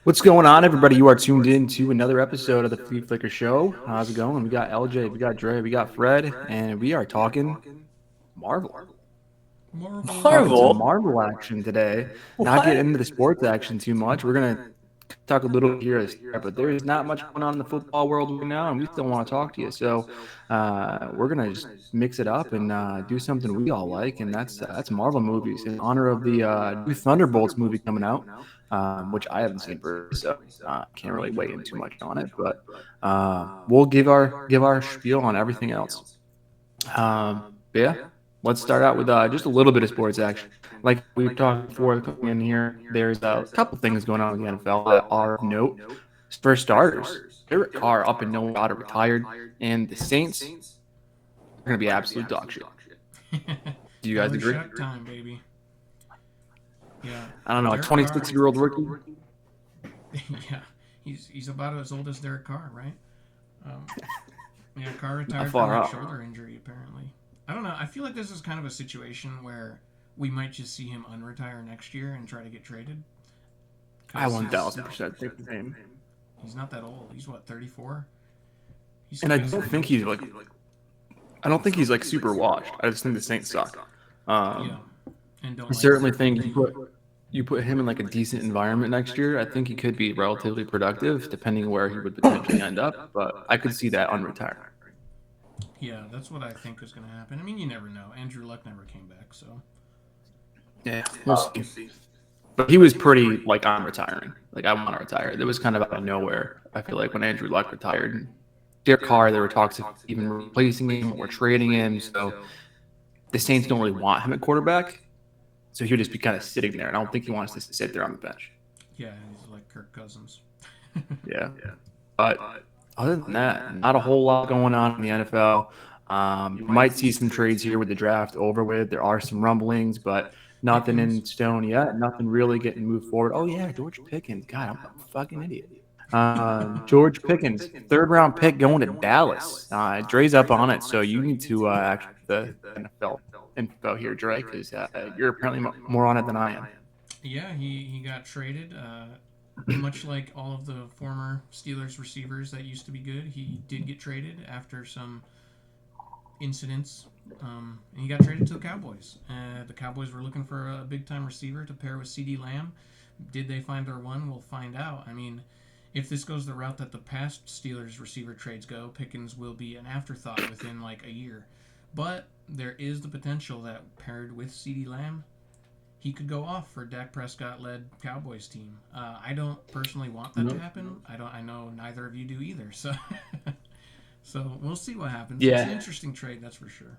What's going on, everybody? You are tuned in to another episode of the Flea Flicker Show. How's it going? We got LJ, we got Dre, we got Fred, and we are talking Marvel. Marvel. Talking some Marvel? Marvel action today. Not getting What? into the sports action too much. We're gonna talk a little bit here at the start, but there is not much going on in the football world right now, and we still want to talk to you. So we're gonna just mix it up and do something we all like, and that's Marvel movies in honor of the new Thunderbolts movie coming out, which I haven't seen personally, so can't really weigh in too much on it. But we'll give our spiel on everything else. But yeah, let's start out with just a little bit of sports action. Like we were talking before coming in here, there's a couple things going on in the NFL that are of note. For starters, Derek Carr up and no daughter retired, and the Saints are going to be absolute dog shit. Do you guys agree? Belichick time, baby. Yeah, I don't know, a Derek Carr. 26-year-old rookie. Yeah, he's about as old as Derek Carr, right? Um, yeah, Carr Not retired from far that off. shoulder injury. Apparently, I don't know. I feel like this is kind of a situation where we might just see him unretire next year and try to get traded. I Because 1,000% think the same. he's not that old. He's what, 34? He's And I still don't young. think he's like, I don't think he's like super washed. I just think the Saints suck. Yeah, and don't I like certainly certain think things. you put him in like a decent environment next year. I think he could be relatively productive, depending where he would potentially end up. But I could see that unretiring. Yeah, that's what I think is going to happen. I mean, you never know. Andrew Luck never came back, so Yeah, we'll see. But he was pretty like I'm retiring. Like I want to retire. It was kind of out of nowhere. I feel like when Andrew Luck retired, Derek Carr, there were talks of even replacing him or trading him. So the Saints don't really want him at quarterback. So he would just be kind of sitting there. And I don't think he wants to sit there on the bench. yeah, he's like Kirk Cousins. Yeah. But other than that, not a whole lot going on in the NFL. You might see some trades here with the draft over with. There are some rumblings, but nothing Pickens. in stone yet. Nothing really getting moved forward. Oh yeah, George Pickens. God, I'm a fucking idiot. George Pickens, third round pick going to Dallas. Dre's up on it, so you need to actually the NFL info here, Dre, because you're apparently more on it than I am. Yeah, he got traded. Much like all of the former Steelers receivers that used to be good, he did get traded after some incidents. And he got traded to the Cowboys. The Cowboys were looking for a big time receiver to pair with CD Lamb. Did they find their one? We'll find out. I mean, if this goes the route that the past Steelers receiver trades go, Pickens will be an afterthought within like a year. But there is the potential that paired with CD Lamb, he could go off for Dak Prescott led Cowboys team. I don't personally want that to happen. I know neither of you do either. So so we'll see what happens. It's an Yeah, interesting trade, that's for sure.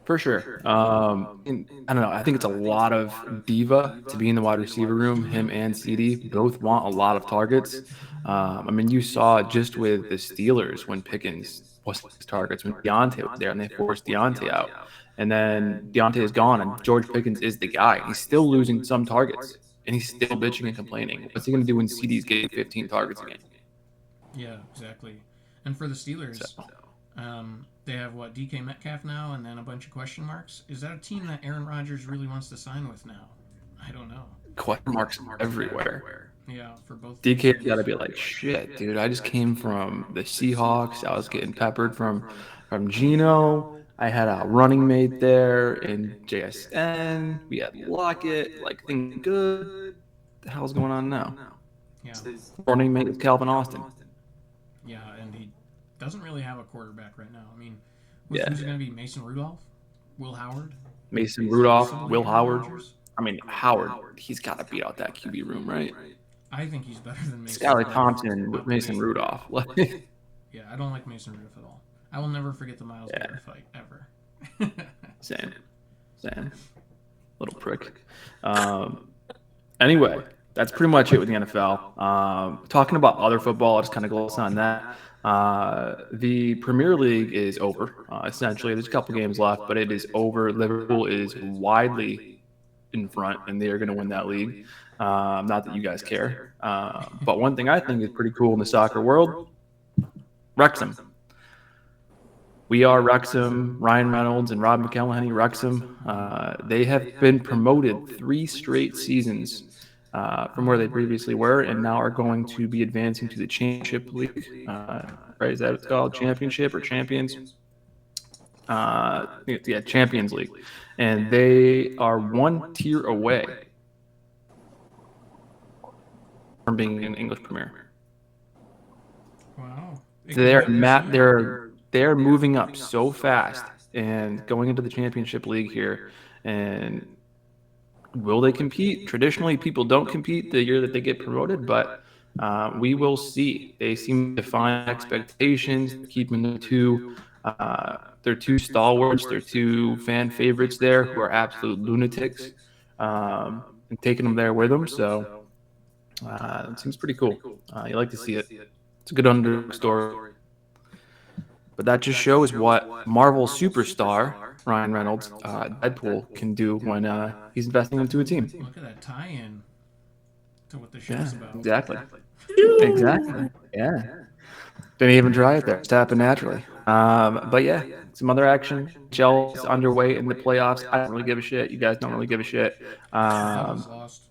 for sure. I don't know. I think it's a lot of diva to be in the wide receiver room. Him and CD both want a lot of targets. I mean, you saw it just with the Steelers when Pickens was his targets when Deontay was there, and they forced Deontay out. And then Deontay is gone, and George Pickens is the guy. He's still losing some targets, and he's still bitching and complaining. What's he going to do when CD's getting 15 targets a game? Yeah, exactly. And for the So, Steelers, they have what, DK Metcalf now, and then a bunch of question marks. Is that a team that Aaron Rodgers really wants to sign with now? I don't know. question marks everywhere. Yeah, for both DK's got to positions. be like, shit, dude. I just came from the Seahawks. I was getting peppered from Gino. I had a running mate there in JSN. We had Lockett. Like things good. What the hell's going on now? Yeah, Running mate is Calvin Austin. yeah, and he doesn't really have a quarterback right now. I mean, Yeah, who's it going to be? Mason Rudolph, Will Howard, Mason Rudolph, possibly Will Aaron Howard. Rodgers. I mean Howard. He's got to beat out that QB room, right? I think he's better than Mason Skylar Rudolph. Thompson with But Mason Mason, Rudolph. yeah, I don't like Mason Rudolph at all. I will never forget the Miles Yeah, Garrett fight ever. same, same. Little prick. Um, Anyway, that's pretty much it with the NFL. Talking about other football, I'll just kind of gloss on that. The Premier League is over. Essentially, there's a couple games left, but it is over. Liverpool is widely in front, and they are going to win that league. Not that you guys care. But one thing I think is pretty cool in the soccer world, Wrexham. We are Wrexham, Ryan Reynolds and Rob McElhenney, Wrexham. They have been promoted 3 straight seasons from where they previously were, and now are going to be advancing to the championship league. Right? Is that what it's called? Championship or champions? Yeah, Champions League, and they are one tier away from being an English Premier. Wow. It could They're happen Matt. soon. They're moving up so fast and going into the championship league here. And will they compete? Traditionally, people don't compete the year that they get promoted, but we will see. They seem to define expectations, keeping their two stalwarts, their two fan favorites there, who are absolute lunatics, and taking them there with them. So it seems pretty cool. You like to see it. It's a good underdog story. But that just shows what Marvel superstar Ryan Reynolds, Deadpool, can do when he's investing into a team. Look at that tie-in to what the Yeah, show's about. exactly. Exactly. Yeah. Didn't even try it there. It's happened naturally. But yeah, some other action. NHL is underway in the playoffs. I don't really give a shit. You guys don't really give a shit. Devils Um, lost.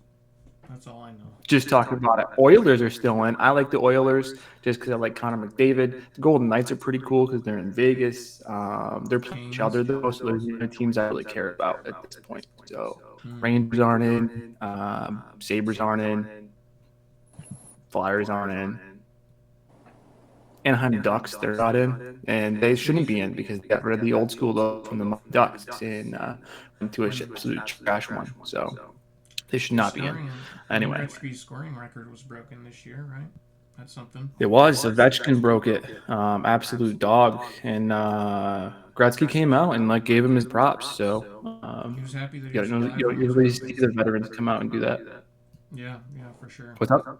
That's all I know. just talking about it. Oilers are still in. I like the Oilers just because I like Connor McDavid. The Golden Knights are pretty cool because they're in Vegas. They're playing each other though, so there's the teams I really care about at this point. So Rangers aren't in. Sabres aren't in. Flyers aren't in. Anaheim Ducks, they're not in, and they shouldn't be in because they got rid of the old school logo from the Ducks and went to an absolute trash one. So they should not be in. Wayne Anyway, Gretzky's scoring record was broken this year, right? That's something. it was. Ovechkin broke it. Absolute dog. And Gretzky came out and like gave him his props. So He was happy that he you was know, alive you when he was usually see broken. the veterans come out and do that. Yeah, yeah, for sure. What's up? I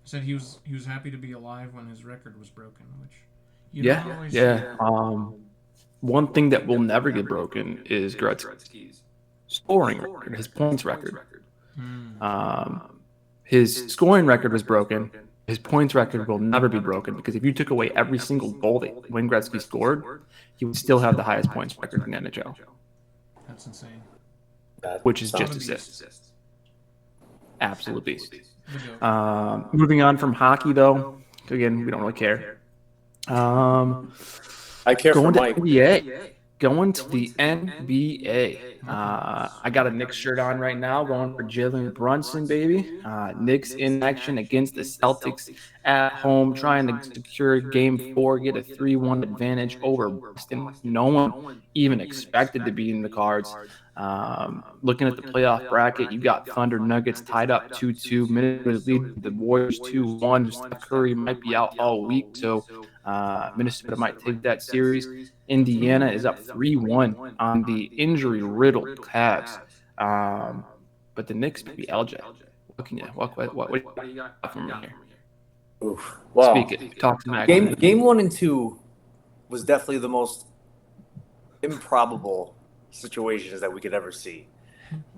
said he was happy to be alive when his record was broken, which you Yeah, don't always yeah. see. One thing that will never get broken is Gretzky's scoring record, his points record. Um, his scoring record was broken. His points record will never be broken because if you took away every single goal that Wayne Gretzky scored, he would still have the highest points record in the NHL. That's insane. Which is just assists. Absolute beast. The goat. Moving on from hockey, though, again, we don't really care. I care for Going to Mike. NBA. Going to the NBA. I got a Knicks shirt on right now, going for Jalen Brunson, baby. Knicks in action against the Celtics at home, trying to secure Game 4, get a 3-1 advantage over Boston. No one even expected to be in the cards. Looking at the playoff bracket, you got Thunder Nuggets tied up 2-2. Minnesota lead the Warriors 2-1. Steph Curry might be out all week, so Minnesota might take that series. Indiana is up 3-1 on the injury-riddled Cavs. But the Knicks maybe LJ. What do you got from here? Oof. Well, Speak it. Talk to Mac. game 1 and 2 was definitely the most improbable situations that we could ever see.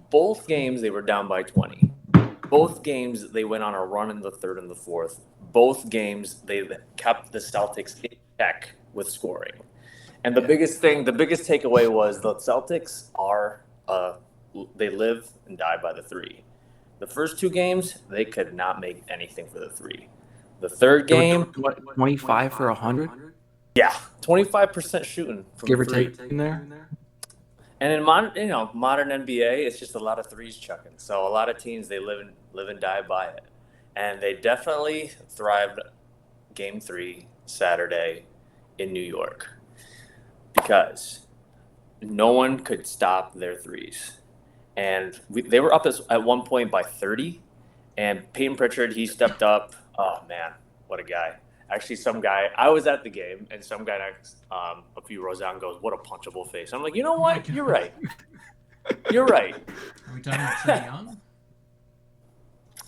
Both games they were down by 20. Both games they went on a run in the third and the fourth. Both games they kept the Celtics in check with scoring. And the biggest takeaway was the Celtics they live and die by the three. The first two games, they could not make anything for the three. The third game, 25 for 100, yeah, 25% shooting from give or three. take in there. And in modern NBA, it's just a lot of threes chucking. So a lot of teams they live and die by it, and they definitely thrived. Game 3 Saturday in New York because no one could stop their threes, and they were up at one point by 30. And Peyton Pritchard, he stepped up. Oh man, what a guy! Actually, I was at the game, and some guy next, a few rows down goes, "What a punchable face." I'm like, you know what? You're right. You're right. Are we talking about Trae Young?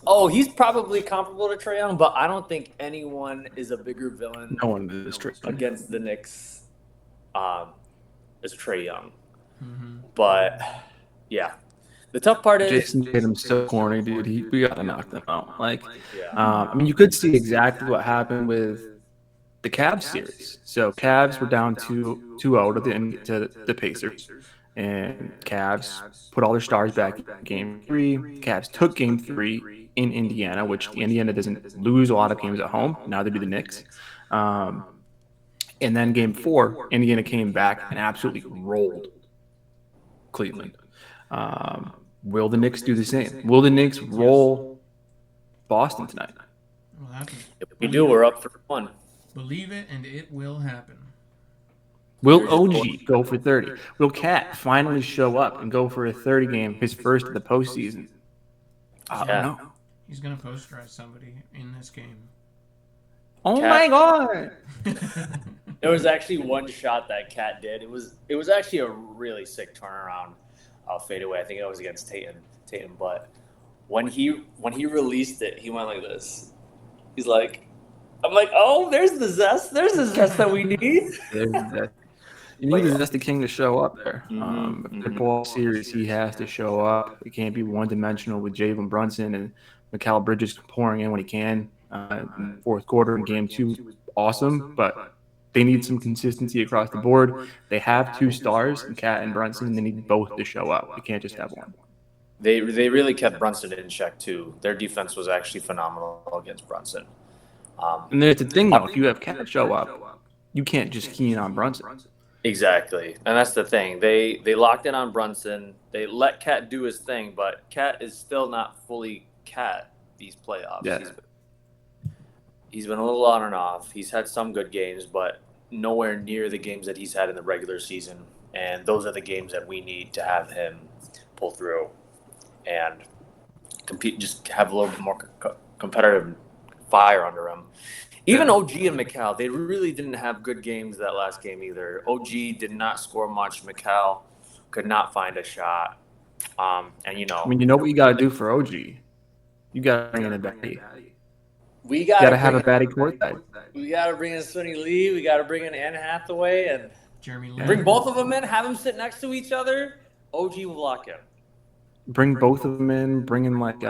Oh, he's probably comparable to Trae Young, but I don't think anyone is a bigger villain No one is Trae Young. against the Knicks as Trae Young. Mm-hmm. But yeah, the tough part is Jason Tatum's so corny, dude. We gotta knock them out. Like, yeah. I mean, you could see exactly what happened with the Cavs series. So Cavs were down 2-0 to the Pacers. and Cavs put all their stars back in game three. Cavs took game three in Indiana, which Indiana doesn't lose a lot of games at home. Neither do the Knicks. Um, and then game four, Indiana came back and absolutely rolled Cleveland. Will the Knicks do the same? Will the Knicks roll Boston tonight? Will happen. If we do, we're up 3-1. Believe it, and it will happen. Will OG go for 30? Will Cat finally show up and go for a 30 game, his first of the postseason? I don't know. He's gonna posterize somebody in this game. Oh my God! There was actually one shot that Cat did. It was actually a really sick turnaround fadeaway. I think it was against Tatum, but when he released it, he went like this. He's like, I'm like, oh, there's the zest. There's the zest that we need. You need the Zesty King to show up there. If the ball series, he has to show up. It can't be one-dimensional with Jalen Brunson and Mikal Bridges pouring in when he can. In the fourth quarter in game two was awesome, but they need some consistency across the board. They have two stars, in Cat and Brunson, and they need both to show up. They can't just have one. They really kept Brunson in check, too. Their defense was actually phenomenal against Brunson. And there's the thing, though. If you have Cat show up, you can't just key in on Brunson. Exactly. And that's the thing. They locked in on Brunson. They let Cat do his thing, but Cat is still not fully Cat these playoffs. Yeah. He's been a little on and off. He's had some good games, but nowhere near the games that he's had in the regular season. And those are the games that we need to have him pull through and compete, just have a little bit more competitive fire under him. Even OG and Mikal, they really didn't have good games that last game either. OG did not score much. Mikal could not find a shot. And I mean, you know what you got to do for OG? You got to bring in a baddie. We got to have a baddie courtside. We got to bring in Sonny Lee. We got to bring in Anne Hathaway and Jeremy Lin. bring both of them in. Have them sit next to each other. OG will block him. Bring both of them in. Bring in like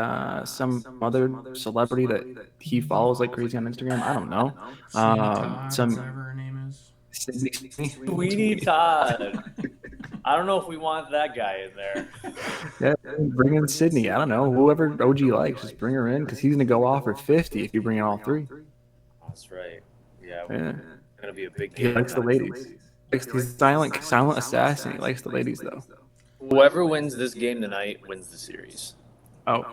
some other celebrity that he follows like crazy on Instagram. I don't know. Todd, whatever her name is. Sweetie Todd. I don't know if we want that guy in there. Yeah, bring in Sydney. I don't know. Whoever OG likes, just bring her in because he's going to go off for 50 if you bring in all three. That's right. Yeah. Yeah. It's going to be a big game. He likes the ladies. He's a silent assassin. He likes the ladies, though. Whoever wins this game tonight wins the series. Oh,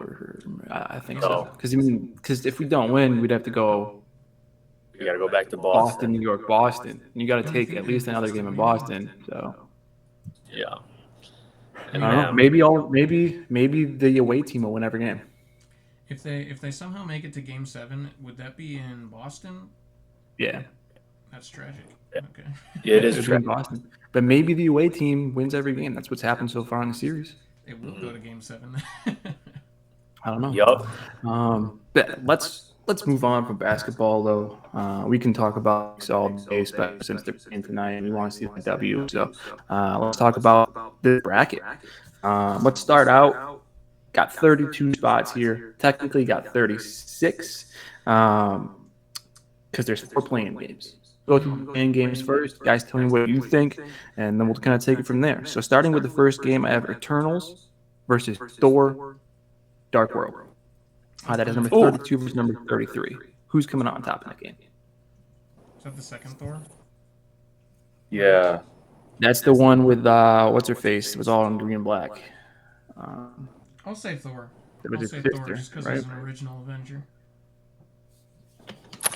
I think so. Because if we don't win, we'd have to go We got to go back to Boston. New York, Boston. And you got to take at least another game in Boston. So Yeah. I don't know. Maybe the away team will win every game. If they somehow make it to Game 7, would that be in Boston? Yeah. That's tragic. Yeah. Okay. Yeah, it is It'd be in Boston. But maybe the away team wins every game. That's what's happened so far in the series. It will go to Game 7. I don't know. Yup. But let's move on from basketball, though. We can talk about this all day, especially since they're playing tonight and we want to see the W. So let's talk about the bracket. Let's start out. Got 32 spots here. Technically got 36 because there's 4 playing games. Go through playing games first. Guys, tell me what you think, and then we'll kind of take it from there. So starting with the first game, I have Eternals versus Thor Dark World. That is number 32 versus number 33. Who's coming on top in that game? Is that the second Thor? Yeah. That's the one with what's her face? It was all in green and black. I'll say Thor. It was I'll his say sister, Thor just because right? he's an original Avenger.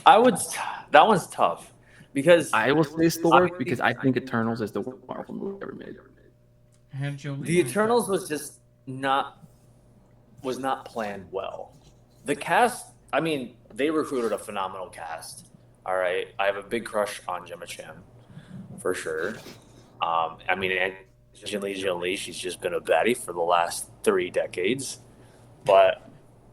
That one's tough because I will say Thor because I think Eternals is the worst Marvel movie ever made. I had Joe the Eternals was just not planned well. The cast, I mean, they recruited a phenomenal cast. All right, I have a big crush on Gemma Chan, for sure. I mean, Angelina Lee, she's just been a baddie for the last 3 decades. But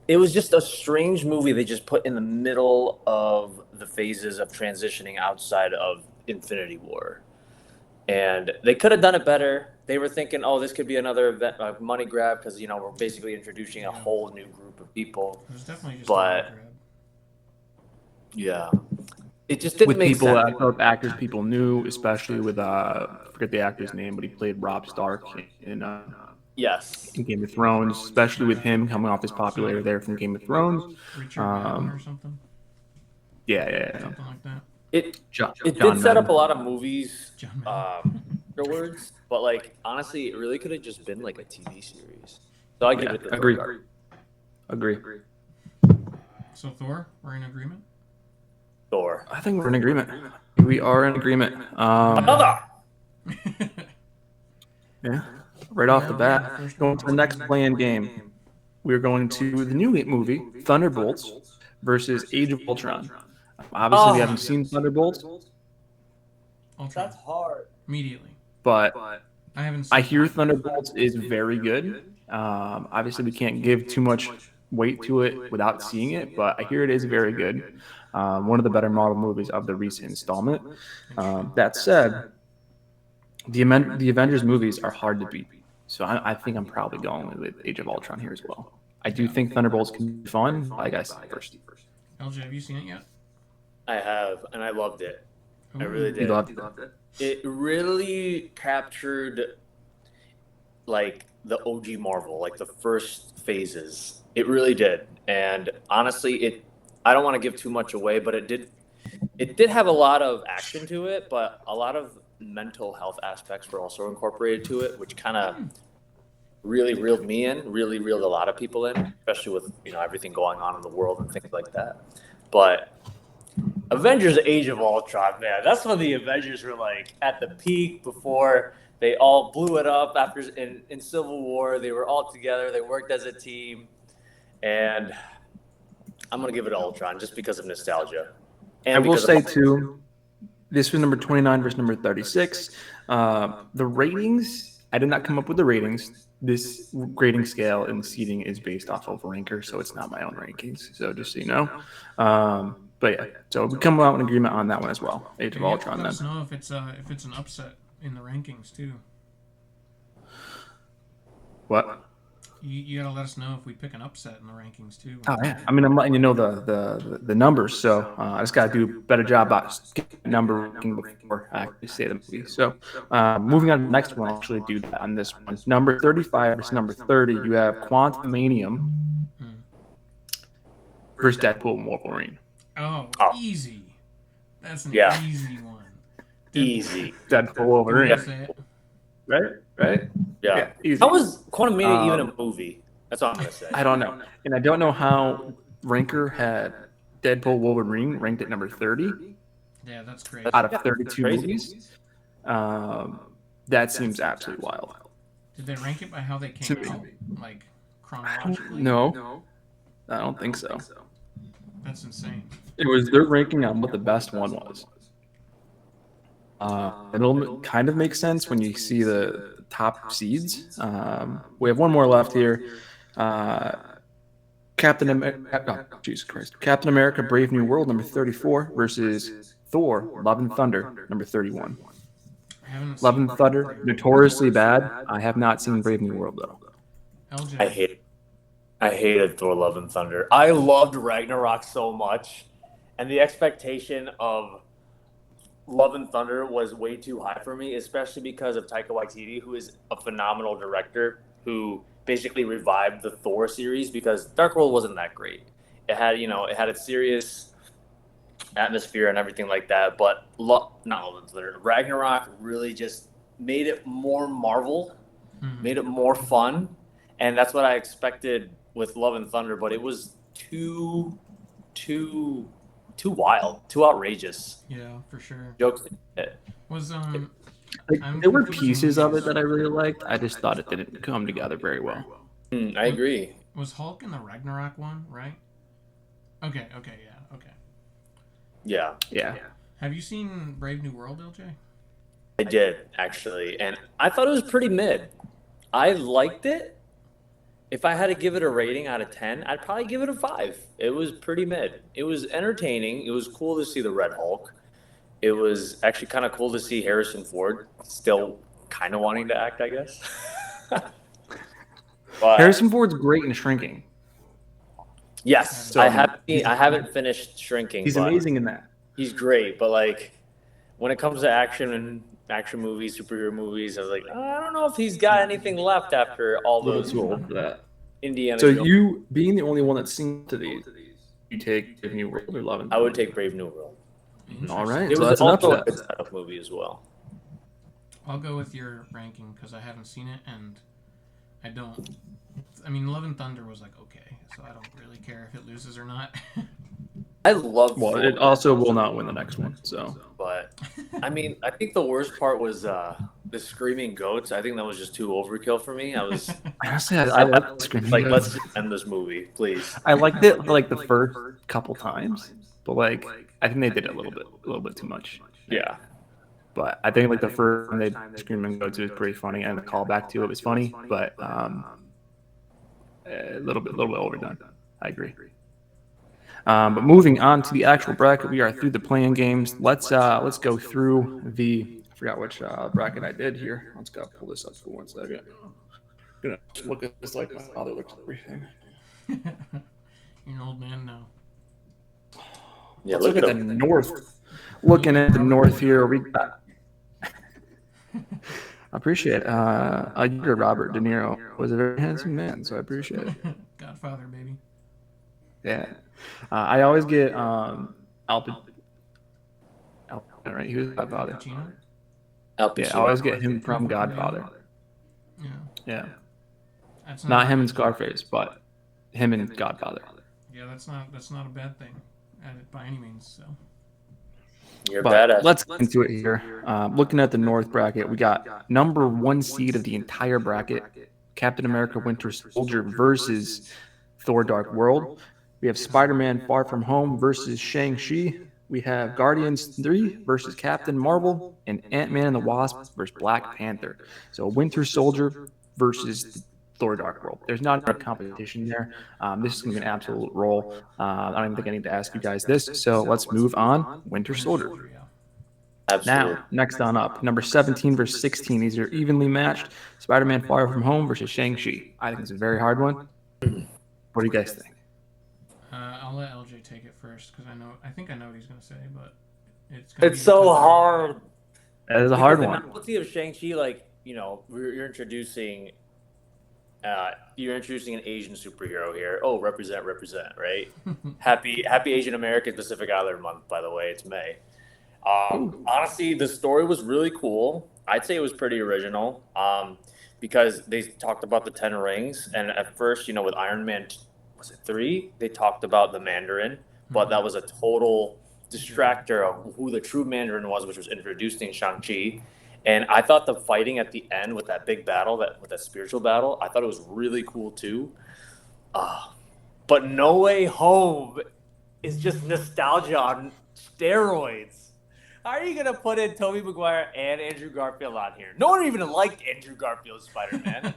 it was just a strange movie they just put in the middle of the phases of transitioning outside of Infinity War. And they could have done it better. They were thinking, oh, this could be another event, money grab because, we're basically introducing a whole new group of people. It was definitely just But a grab. yeah. It just didn't with make people, sense. I felt actors people knew, especially with forget the actor's name, but he played Robb Stark Yes. in Game of Thrones, especially with him coming off his popularity there from Game of Thrones. Richard Madden or something. Yeah. Something like that. It John did set up Madden. a lot of movies John Madden. afterwards, but like honestly, it really could have just been like a TV series. So I give it the agree. Thor. Agree. So Thor, we're in agreement. Thor. I think we're in agreement. We are in agreement. Another. Yeah. Right off the bat, going to the next play-in game. We're going to the new movie, Thunderbolts versus Age of Ultron. Obviously, we haven't seen Thunderbolts, Ultron. That's hard. Immediately. but I haven't seen I hear Thunderbolts is very good. Obviously, we can't give too much weight to it without seeing it, but I hear it is very good. One of the better Marvel movies of the recent installment. That said, the Avengers movies are hard to beat. So I think I'm probably going with Age of Ultron here as well. I do think Thunderbolts can be fun, like I said first. LJ, have you seen it yet? I have, and I loved it. I Ooh. really You did. loved it. It really captured like the OG Marvel, like the first phases. It really did. And honestly, I don't want to give too much away, but it did have a lot of action to it, but a lot of mental health aspects were also incorporated to it, which kind of really reeled me in, really reeled a lot of people in, especially with, everything going on in the world and things like that. But Avengers Age of Ultron, man, that's when the Avengers were like at the peak before they all blew it up after in Civil War. They were all together, they worked as a team, and I'm gonna give it to Ultron just because of nostalgia. And I will because say of, too, this was number 29 versus number 36. The ratings, I did not come up with the ratings. This grading scale and seating is based off of Ranker, so it's not my own rankings. So just so you know. But yeah, so we come out in agreement on that one as well. Age of You have to Ultron. let Then us know if it's an upset in the rankings too. what? You gotta let us know if we pick an upset in the rankings too. Oh yeah, I mean I'm letting you know the numbers, so I just gotta do a better job about getting the number ranking before I actually say the movie. So moving on to the next one, I'll actually do that on this one. Number 35 versus number 30, you have Quantumanium versus Deadpool and Wolverine. Oh, easy. That's an Yeah. easy one. easy. Deadpool Wolverine, That's it. right? Yeah. Easy. How was Quantum Mania even a movie? That's all I'm gonna say. I don't know, and I don't know how Ranker had Deadpool Wolverine ranked at number 30 Yeah, that's crazy. out of 32 crazy. movies. That seems absolutely wild. Did they rank it by how they came out, like chronologically? No, I don't think so. That's insane. It was their ranking on what the best one was. It'll kind of make sense when you see the top seeds. We have one more left here. Captain America: Brave New World, number 34, versus Thor: Love and Thunder, number 31. Love and Thunder, notoriously bad. I have not seen Brave New World though. LJ. I hated Thor: Love and Thunder. I loved Ragnarok so much, and the expectation of Love and Thunder was way too high for me, especially because of Taika Waititi, who is a phenomenal director who basically revived the Thor series because Dark World wasn't that great. It had, its serious atmosphere and everything like that, but not Love and Thunder. Ragnarok really just made it more Marvel, made it more fun, and that's what I expected with Love and Thunder, but it was too wild, too outrageous. Yeah, for sure. Jokes. Was There were pieces of it that I really liked. I just thought it didn't come together very well. I agree. Was Hulk in the Ragnarok one, right? Okay, yeah. Yeah. Have you seen Brave New World, LJ? I did, actually, and I thought it was pretty mid. I liked it. If I had to give it a rating out of 10, I'd probably give it a 5. It was pretty mid. It was entertaining. It was cool to see the Red Hulk. It was actually kind of cool to see Harrison Ford still kind of wanting to act, I guess. But, Harrison Ford's great in Shrinking. yes, So, I haven't finished Shrinking. He's but amazing in that. he's great, but like when it comes to action movies, superhero movies, I was like, I don't know if he's got anything left after all A little those too old for that. Indiana So Jones. you being the only one that's seen to these, you take Brave New World or Love and I would Thunder? take Brave New World. All Interesting. right, It so was that's an also a upset. good setup movie as well. I'll go with your ranking because I haven't seen it and I don't. I mean, Love and Thunder was like okay, so I don't really care if it loses or not. I love Well, Thor, it also will not win the next one. So but I mean, I think the worst part was the screaming goats. I think that was just too overkill for me. honestly, I like Screaming Like, let's Goats. just end this movie, please. I liked it like the first couple times, but like I think they did it a little bit too much. Yeah. But I think like the first time they did Screaming Goats was pretty funny, and the callback to it was funny, but a little bit overdone. I agree. But moving on to the actual bracket, we are through the playing games. Let's go through the. I forgot which bracket I did here. Let's go pull this up for 1 second. Gonna look at this like my father looks at everything. You're an old man now. Yeah, Let's look at the North. Looking at the North here, we got. I appreciate it. A younger Robert De Niro was a very handsome man, so I appreciate it. Godfather, baby. Yeah. I always get Al right? He was Godfather. Pacino? Al Yeah, Pacino. I always get him from Godfather. Yeah. Yeah. That's Not him in Scarface, but him in Godfather. Yeah, that's not a bad thing, by any means. So. You're But badass. let's get into it here. Looking at the North bracket, we got number 1 seed of the entire bracket, Captain America Winter Soldier versus Thor Dark World. We have Spider-Man Far From Home versus Shang-Chi. We have Guardians 3 versus Captain Marvel, and Ant-Man and the Wasp versus Black Panther. So Winter Soldier versus Thor Dark World. There's not enough competition there. This is going to be an absolute roll. I don't even think I need to ask you guys this. So let's move on. Winter Soldier. Yeah. Absolutely. Now, next on up, number 17 versus 16. These are evenly matched. Spider-Man Far From Home versus Shang-Chi. I think it's a very hard one. What do you guys think? I'll let LJ take it first because I think I know what he's gonna say, but It's so hard. That is a hard The one. novelty of Shang-Chi, like, you're introducing an Asian superhero here. Oh, represent, right? Happy Asian American Pacific Islander Month, by the way. It's May. Honestly, the story was really cool. I'd say it was pretty original. Because they talked about the 10 rings, and at first, with Iron Man, was it 3? They talked about the Mandarin, but that was a total distractor of who the true Mandarin was, which was introduced in Shang-Chi. And I thought the fighting at the end with that big battle, with that spiritual battle, I thought it was really cool too. But No Way Home is just nostalgia on steroids. How are you gonna put in Tobey Maguire and Andrew Garfield on here? No one even liked Andrew Garfield's Spider-Man.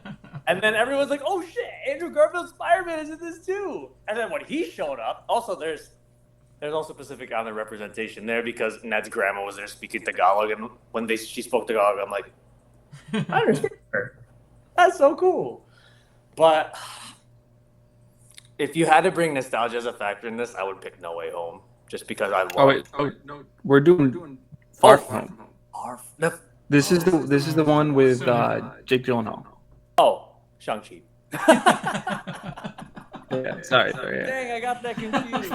And then everyone's like, oh shit, Andrew Garfield's Spider-Man is in this too. And then when he showed up, also there's also Pacific Islander representation there because Ned's grandma was there speaking Tagalog, and when she spoke Tagalog, I'm like, I understand her. That's so cool. But if you had to bring nostalgia as a factor in this, I would pick No Way Home just because I love. No, we're doing Far From Home. This is the one with Jake Gyllenhaal. Oh, Shang-Chi. Yeah, sorry. Yeah. Dang, I got that confused.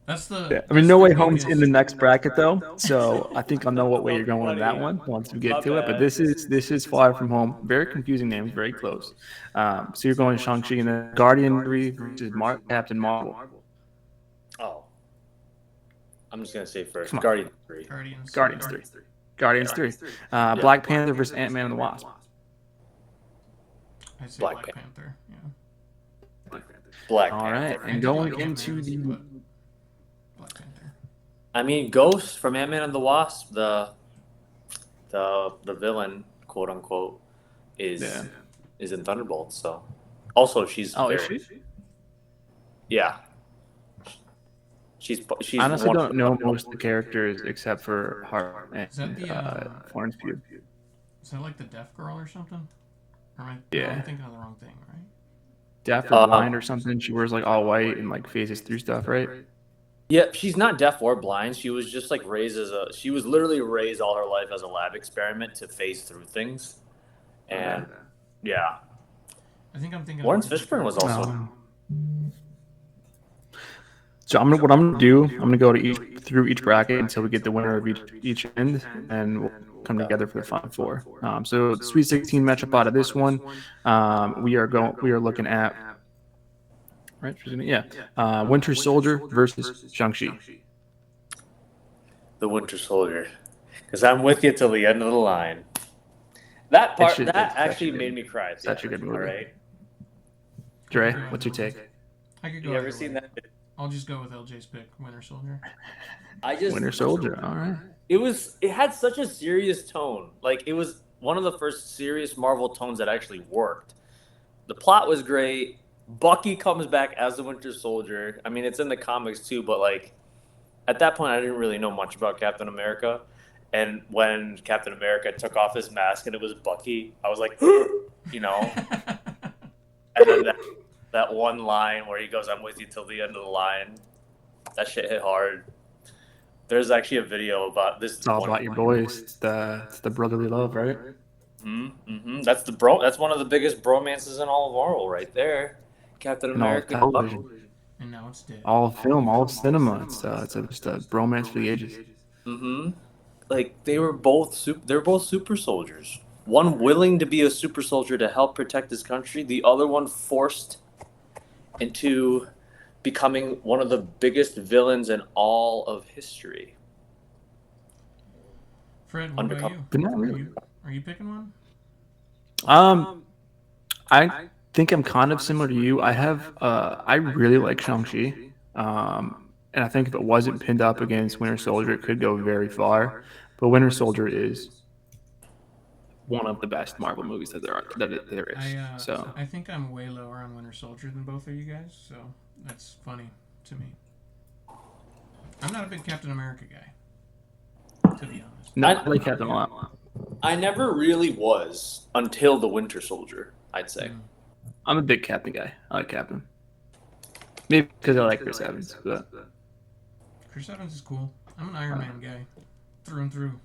That's the. Yeah. I mean, No Way Home's in the next bracket though, so I think I'll know what way you're going with that one once we get to it. But this is Far From Home. Very confusing names, very close. So you're going Shang-Chi and then Guardian 3 versus Captain Marvel. Oh, I'm just gonna say first, Guardians 3. Guardians 3. Black Panther versus Ant-Man and the Wasp. I'd say Black Panther. Yeah. Black All Panther. right, and going into the. Black Panther. I mean, Ghost from Ant-Man and the Wasp, the villain, quote unquote, is in Thunderbolts. So, also she's is she? Yeah. She's honestly don't know most of the characters except for Hart and Florence Pugh. Is that like the deaf girl or something? Or I'm thinking of the wrong thing, right? Deaf or blind or something. She wears like all white and like phases through stuff, right? Yeah, she's not deaf or blind. She was just like raised as a. She was literally raised all her life as a lab experiment to phase through things, Okay. and yeah, I think I'm thinking of Lawrence Witch's Fishburne was Director. also. So what I'm gonna do. I'm gonna go to through each bracket until we get the winner of each end, and we'll come together for the final four. So the Sweet 16 matchup out of this one, we are looking at right. Yeah, Winter Soldier versus Shang-Chi. The Winter Soldier, because I'm with you till the end of the line. That part that actually made me cry at the Such a end. good movie. All right, Dre, what's your take? I could go. you ever either seen way. that? I'll just go with LJ's pick, Winter Soldier. Winter Soldier. All right. It had such a serious tone. Like it was one of the first serious Marvel tones that actually worked. The plot was great. Bucky comes back as the Winter Soldier. I mean, it's in the comics too, but like at that point, I didn't really know much about Captain America. And when Captain America took off his mask and it was Bucky, I was like, you know. And then that one line where he goes, "I'm with you till the end of the line," that shit hit hard. There's actually a video about this. It's all about your boys. It's the brotherly love, right? Mm-hmm. That's the bro. That's one of the biggest bromances in all of Marvel, right there. Captain And all of America. television, And now it's dead. all of film, all of cinema. It's just a bromance for the ages. Mm-hmm. Like they were both they're both super soldiers. One willing to be a super soldier to help protect his country. The other one forced into becoming one of the biggest villains in all of history. Fred, what about you? But not really. Are you picking one? I think I'm kind of similar to you. I really like Shang-Chi. And I think if it wasn't pinned up against Winter Soldier, it could go very far. But Winter Soldier is one of the best Marvel movies that there is. So I think I'm way lower on Winter Soldier than both of you guys, so that's funny to me. I'm not a big Captain America guy, to be honest. no, I like Captain a lot. I never really was until the Winter Soldier, I'd say. I'm a big Captain guy. I like Captain. Maybe because I like Chris Evans. But Chris Evans is cool. I'm an Iron Man guy, through and through.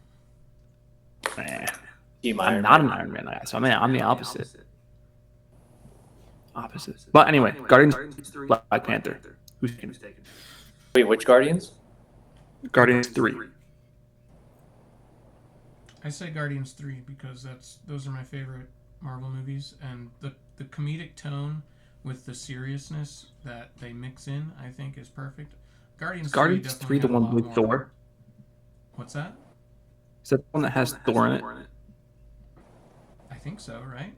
I'm not an Iron Man guy, so I'm the opposite. But anyway, Guardians 3, Black Panther. Who's taking? Wait, which Guardians? Guardians 3. I say Guardians 3 because those are my favorite Marvel movies, and the comedic tone with the seriousness that they mix in, I think, is perfect. Guardians 3 the one with Thor? What's that? Is that the one that has Thor in it? I think so, right?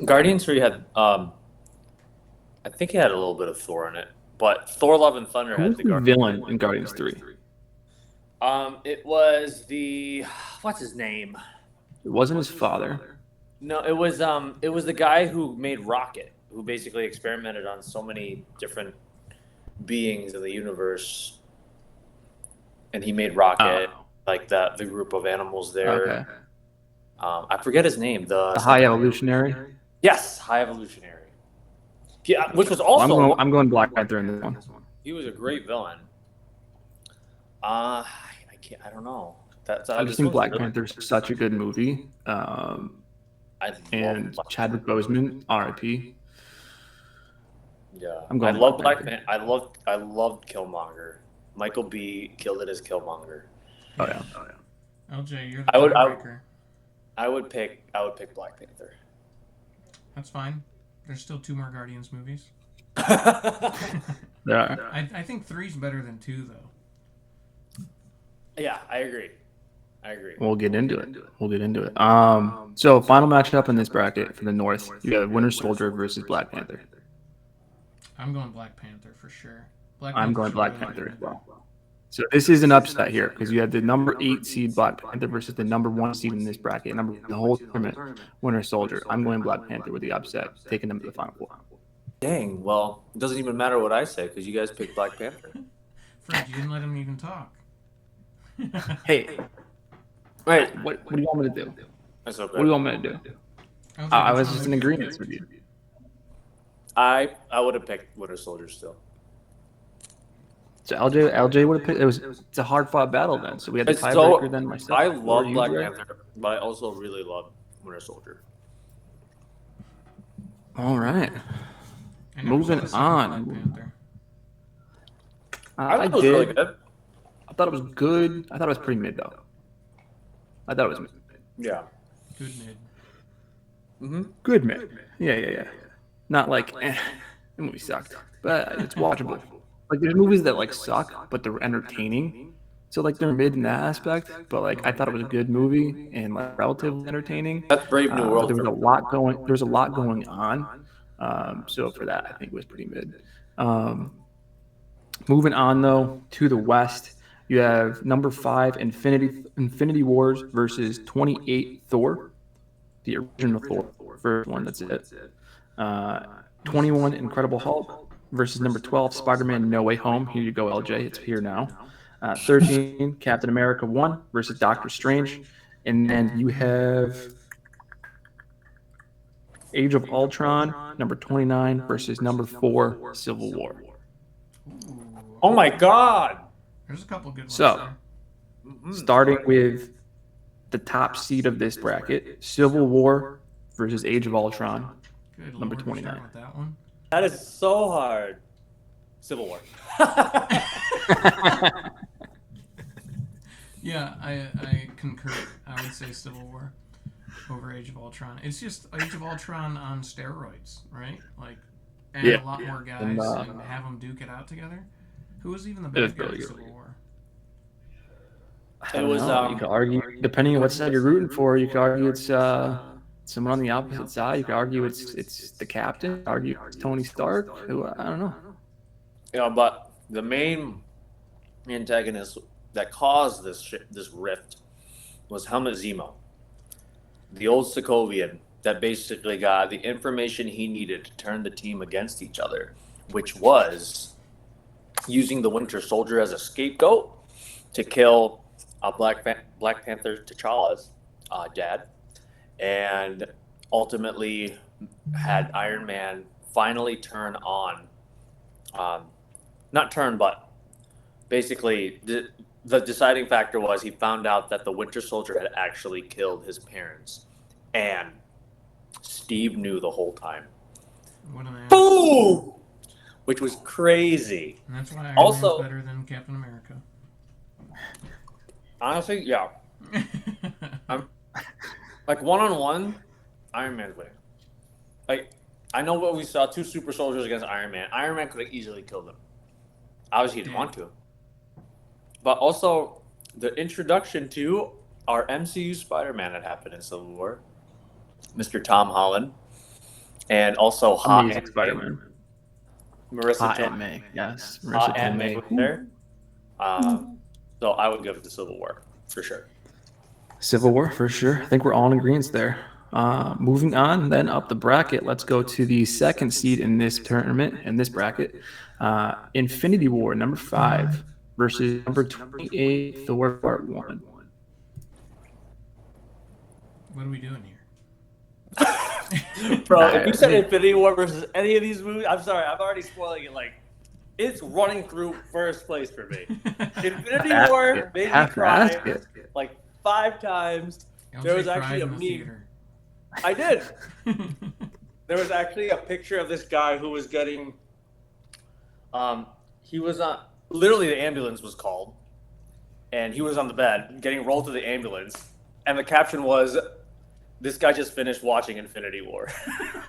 Guardians 3 had, I think it had a little bit of Thor in it, but Thor: Love and Thunder Who had was the the villain in Guardians 3? It was what's his name? It wasn't his father. No, it was the guy who made Rocket, who basically experimented on so many different beings in the universe, and he made Rocket, like the group of animals there. Okay. I forget his name. The High Evolutionary. Yes, High Evolutionary. Yeah, which was also. I'm going Black Panther in this one. He was a great villain. I don't know. I just think Black Panther is such a good movie. And Chadwick Boseman, R.I.P. Yeah, I love Black Panther. I loved Killmonger. Michael B. killed it as Killmonger. Oh yeah. LJ, you're the tiebreaker. I would pick Black Panther. That's fine. There's still 2 more Guardians movies. There are. I think 3's better than 2, though. Yeah, I agree. We'll get into it. So final matchup in this bracket for the North, you have Winter Soldier versus Black Panther. I'm going Black Panther for sure. I'm going Black Panther as well. So this is an upset here because you have the number 8 seed Black Panther versus the number 1 seed in this bracket. The whole tournament, Winter Soldier. I'm going Black Panther with the upset, taking them to the final 4. Dang. Well, it doesn't even matter what I say because you guys picked Black Panther. Fred, you didn't let him even talk. Hey. Right. What do you want me to do? That's okay. What do you want me to do? I was just in agreement with you. I would have picked Winter Soldier still. So LJ would have picked. It's a hard fought battle then. So we had the It's tiebreaker so then myself I or love you, Black Dre. Panther, but I also really love Winter Soldier. All right. I never Moving saw the second Black on. Panther. I thought I it was really did. good. I thought it was good. I thought it was pretty mid though. I thought it was mid. Yeah. Good mid. Good mid. Yeah. Not like the movie sucked, but it's watchable. Like there's movies that like suck, but they're entertaining. So like they're mid in that aspect, but like I thought it was a good movie and like relatively entertaining. That's Brave New But World. there was a lot going. There was a lot going on. So for that, I think it was pretty mid. Moving on though to the West, you have number 5 Infinity Wars versus 28 Thor, the original Thor, first one. That's it. 21 Incredible Hulk versus number 12 Spider-Man No Way Home. Here you go, LJ. It's here now. 13 Captain America 1 versus Doctor Strange, and then you have Age of Ultron number 29 versus number 4 Civil War. Ooh. Oh my God! There's a couple good ones So, there. starting with the top seed of this bracket, Civil War versus Age of Ultron, Good number Lord, 29. start with that one. That is so hard. Civil War. Yeah, I concur. I would say Civil War over Age of Ultron. It's just Age of Ultron on steroids, right? Like, add a lot more guys and have them duke it out together. Who was even the bad guy in Civil War? It was. You could argue, depending on what side you're rooting for, you could argue it's someone on the opposite side. You could argue it's the captain. Argue it's Tony Stark. Who I don't know. Yeah, but the main antagonist that caused this rift was Helmut Zemo, the old Sokovian that basically got the information he needed to turn the team against each other, which was using the Winter Soldier as a scapegoat to kill Black Panther T'Challa's dad, and ultimately had Iron Man finally turn on, not turn, but basically the deciding factor was he found out that the Winter Soldier had actually killed his parents, and Steve knew the whole time. What an ass. Boom! Which was crazy. And that's why Iron Also- Man's better than Captain America. Honestly, yeah. Like one-on-one, Iron Man's winning. Like, I know what we saw, 2 super soldiers against Iron Man. Iron Man could have easily killed them. Obviously, he didn't want to. But also, the introduction to our MCU Spider-Man had happened in Civil War. Mr. Tom Holland. And also Hot Amazing Spider-Man. Marissa Hot Tomei. Aunt May, yes. Hot Marissa Aunt May was Tomei. there. So I would give it to Civil War, for sure. Civil War for sure. I think we're all in agreement there. Moving on, then up the bracket, let's go to the second seed in this tournament, in this bracket. Infinity War, number 5, versus number 28, Thor Part 1. What are we doing here? Bro, if you said Infinity War versus any of these movies, I'm sorry, I'm already spoiling it. Like, it's running through first place for me. Infinity War made me cry like 5 times. There was actually a meme. I did. There was actually a picture of this guy who was getting, he was on, literally the ambulance was called, and he was on the bed getting rolled to the ambulance, and the caption was, "This guy just finished watching Infinity War,"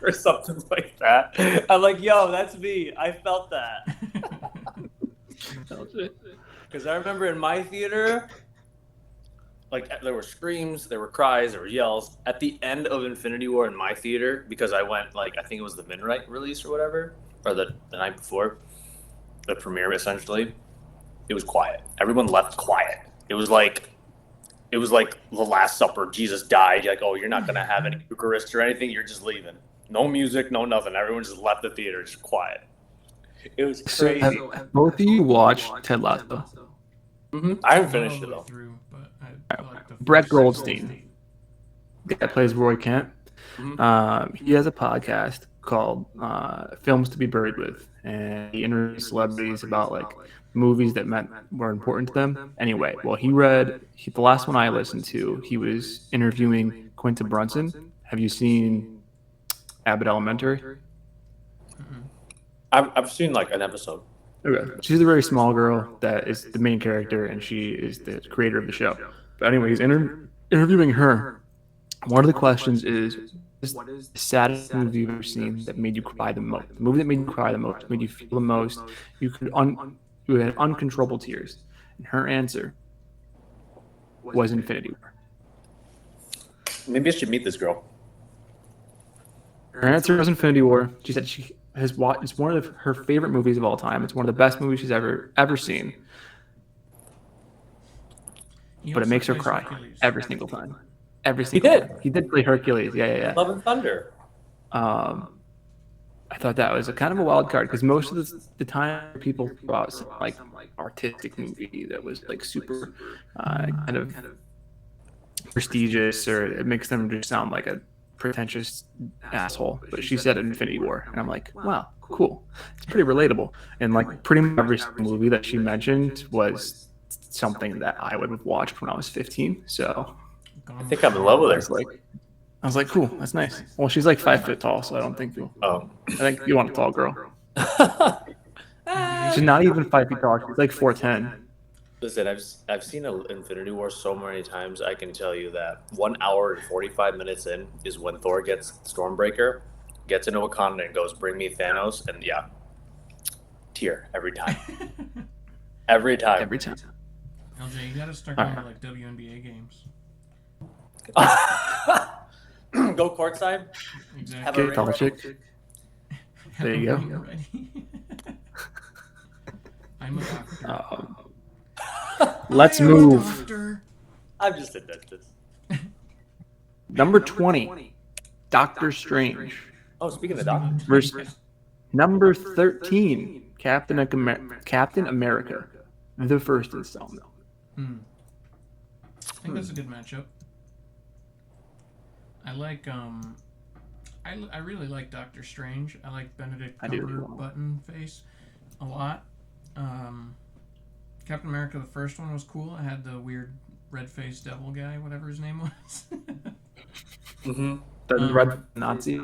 or something like that. I'm like, yo, that's me. I felt that. Because I remember in my theater, like, there were screams, there were cries, there were yells. At the end of Infinity War in my theater, because I went, like, I think it was the midnight release or whatever, or the night before, the premiere, essentially, it was quiet. Everyone left quiet. It was like the Last Supper. Jesus died. You're like, oh, you're not going to have any Eucharist or anything. You're just leaving. No music, no nothing. Everyone just left the theater, just quiet. It was crazy. So have both of you watched Ted Lasso? I haven't finished it, though. Through, but I like the Brett first Goldstein, the guy that plays Roy Kent. He has a podcast called Films to Be Buried With, and he interviews celebrities about like movies that were important to them. Anyway, well, the last one I listened to, he was interviewing Quinta Brunson. Have you seen Abbott Elementary? Mm-mm. I've seen like an episode. Okay. She's a very small girl that is the main character, and she is the creator of the show. But anyway, he's interviewing her. One of the questions is, what is the saddest movie you've ever seen that made you cry the most? The movie that made you cry the most, made you feel the most. You had uncontrollable tears. And her answer was Infinity War. Maybe I should meet this girl. Her answer was Infinity War. She said she has watched. It's one of her favorite movies of all time. It's one of the best movies she's ever seen. He But it also makes her plays cry Hercules. every single time. Every single time. He did play Hercules. Yeah. Love and Thunder. I thought that was a kind of a wild card because most of the time people throw out some like artistic movie that was like super kind of prestigious, or it makes them just sound like a pretentious asshole. But she said Infinity War, and I'm like, wow, cool. It's pretty relatable. And like pretty much every movie that she mentioned was something that I would have watched when I was 15. So I think I'm in love with her. I was like, cool, that's nice. Well, she's like 5 foot tall, so I don't think Oh. I think you want a tall girl. She's not even 5 feet tall. She's like 4'10". Listen, I've seen Infinity War so many times. I can tell you that 1 hour and 45 minutes in is when Thor gets Stormbreaker, gets into Wakanda and goes, "Bring me Thanos," and yeah, tear every time. Every time. Every time. LJ, you gotta start going to like WNBA games. Go courtside. Exactly. Okay, tall chick. There you go. Ready. I'm a doctor. Let's I am a move. doctor. I'm just a dentist. Number 20, Doctor Strange. Oh, speaking of doctors. Versus number 13, Captain America, the first installment. I think that's a good matchup. I like I really like Doctor Strange. I like Benedict I do. Cumberbatch a lot. Captain America, the first one, was cool. It had the weird red-faced devil guy, whatever his name was. The red Nazi.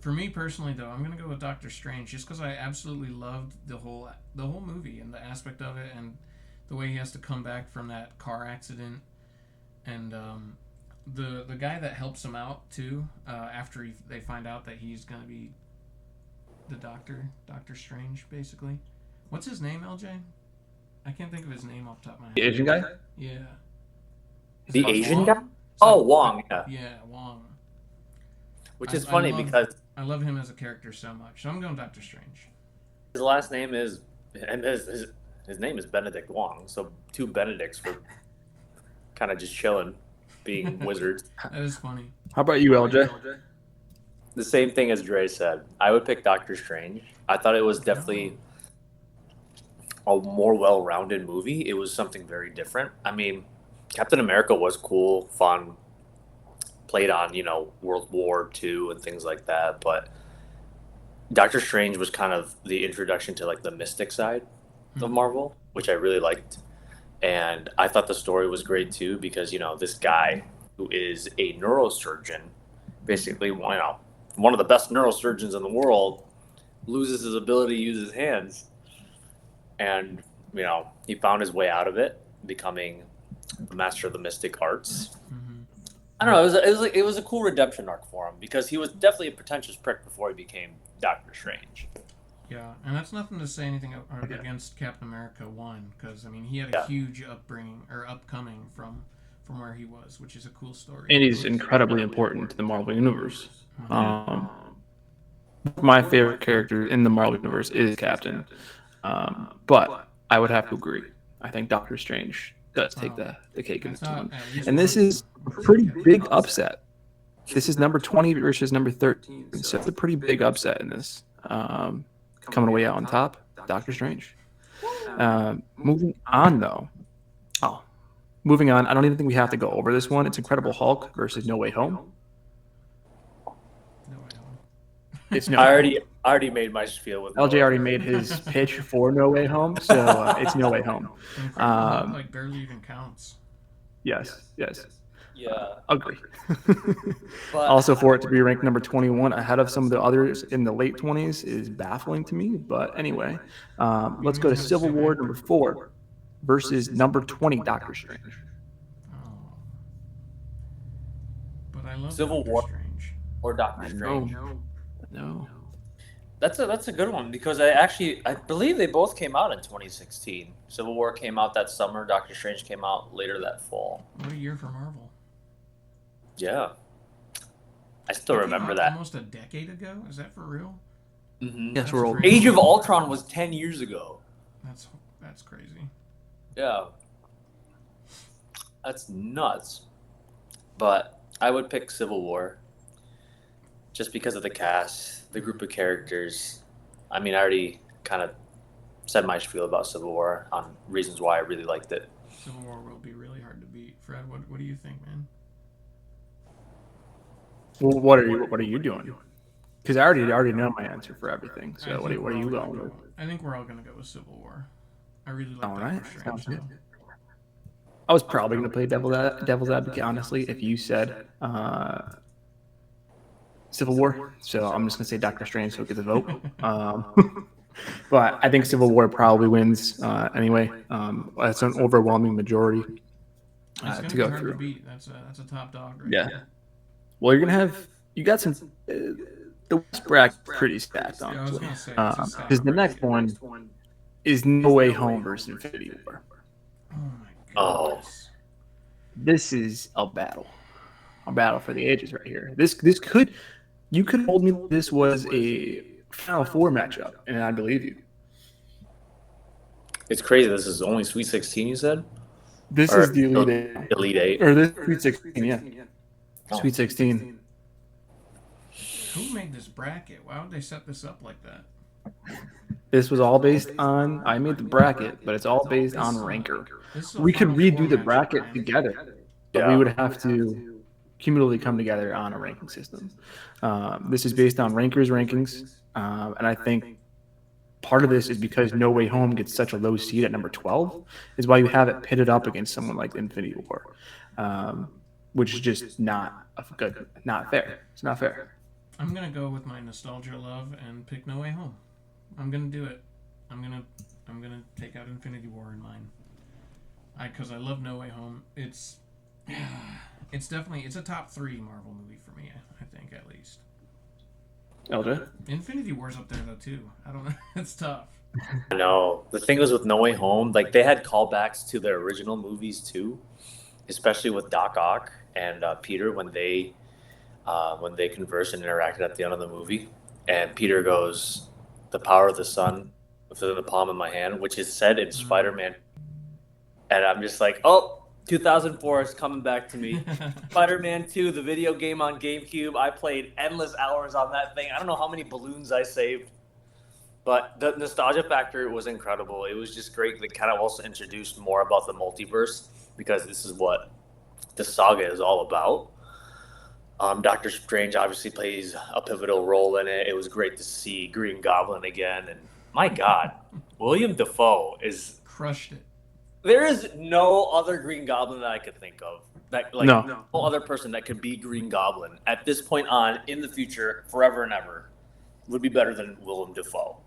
For me personally, though, I'm gonna go with Doctor Strange just because I absolutely loved the whole movie and the aspect of it, and the way he has to come back from that car accident, and the guy that helps him out too after they find out that he's gonna be the Doctor Strange, basically. What's his name, LJ? I can't think of his name off the top of my head. The Asian guy? Yeah. The it Asian Wong? guy? Oh, Wong, yeah. Yeah, Wong. Which is funny because I love him as a character so much. So I'm going Doctor Strange. his last name is, and his name is Benedict Wong. So 2 Benedicts for kind of just chilling, being wizards. That is funny. How about you, LJ? The same thing as Dre said. I would pick Doctor Strange. I thought it was definitely a more well-rounded movie. It was something very different. I mean, Captain America was cool, fun, played on, World War II and things like that, but Doctor Strange was kind of the introduction to like the mystic side of Marvel, which I really liked. And I thought the story was great too because, this guy who is a neurosurgeon, basically, one of the best neurosurgeons in the world, loses his ability to use his hands. And, he found his way out of it, becoming the master of the mystic arts. I don't know. It was a cool redemption arc for him because he was definitely a pretentious prick before he became Doctor Strange. Yeah, and that's nothing to say anything against Captain America 1, because, I mean, he had a huge upcoming from where he was, which is a cool story. And he's incredibly important to the Marvel Universe. My favorite character in the Marvel Universe is Captain. But I would have to agree. I think Doctor Strange does take the cake in this one. And this is a pretty big upset. This is number 20 versus number 13. So it's a pretty big upset in this. Coming away out on top, Doctor Strange. Moving on, though. Moving on. I don't even think we have to go over this one. It's Incredible Hulk versus No Way Home. No, I don't. It's I I already made my spiel with LJ No already Way made Home. his pitch for No Way Home, so it's No Way Home. Incredible Hulk like barely even counts. Yes. Yeah, Agree. but Also, for it to be ranked number 21 ahead of some of the others in the late 20s is baffling to me. But anyway, We let's don't go even to have Civil Civil War War. number 4 versus number 20, Doctor Strange. Oh, but I love Civil Doctor War Strange. or Doctor I Strange. know. That's a good one because I believe they both came out in 2016. Civil War came out that summer. Doctor Strange came out later that fall. What a year for Marvel. Yeah, I still remember that. Almost a decade ago. Is that for real? Mm-hmm. Yes, we're old. crazy. Age of Ultron was 10 years ago. That's crazy. Yeah, that's nuts. But I would pick Civil War just because of the cast, the group of characters. I mean, I already kind of said my spiel about Civil War on reasons why I really liked it. Civil War will be really hard to beat. Fred, what do you think, man? Well, what are you doing? Because I already know my answer for everything. So what are you going with? I think we're all gonna go with Civil War. I really like All Doctor right, Strange. sounds good. Though. I was probably going to play devil's advocate, honestly, if you said Civil War. So I'm just going to say Doctor Strange so it gets a vote. But I think Civil War probably wins anyway. That's an overwhelming majority to go through. Hard to beat. That's a top dog right Yeah. there. Well, you got some. The West bracket pretty stacked, Yeah, I was honestly. gonna say it's a stacked Because the next one is No Way Home versus Infinity War. Oh my Oh. goodness. This is a battle for the ages right here. This could, you could hold me this was a Final Four matchup, and I believe you. It's crazy. This is only Sweet 16, you said? This Or is the Elite Eight. Elite Eight. Or this Sweet 16, yeah. Oh. Sweet 16. Who made this bracket? Why would they set this up like that? This was all based on, I made the bracket, but it's all based on ranker. We could redo the bracket together, but we would have to cumulatively come together on a ranking system. This is based on rankers' rankings, and I think part of this is because No Way Home gets such a low seed at number 12, is why you have it pitted up against someone like Infinity War, which is just not fair. It's not fair. I'm gonna go with my nostalgia love and pick No Way Home. I'm gonna do it. I'm gonna take out Infinity War in mine. Because I love No Way Home. It's definitely a top 3 Marvel movie for me. I think at least. LJ? Infinity War's up there though too. I don't know. It's tough. I know. The thing was with No Way Home, like they had callbacks to their original movies too, especially with Doc Ock and Peter when they conversed and interacted at the end of the movie. And Peter goes, "The power of the sun within the palm of my hand," which is said in Spider-Man. And I'm just like, oh, 2004 is coming back to me. Spider-Man 2, the video game on GameCube. I played endless hours on that thing. I don't know how many balloons I saved. But the nostalgia factor was incredible. It was just great. They kind of also introduced more about the multiverse because this is what the saga is all about. Doctor Strange obviously plays a pivotal role in it. It was great to see Green Goblin again. And my God, William Dafoe is... Crushed it. There is no other Green Goblin that I could think of. No other person that could be Green Goblin at this point on, in the future, forever and ever, would be better than Willem Dafoe.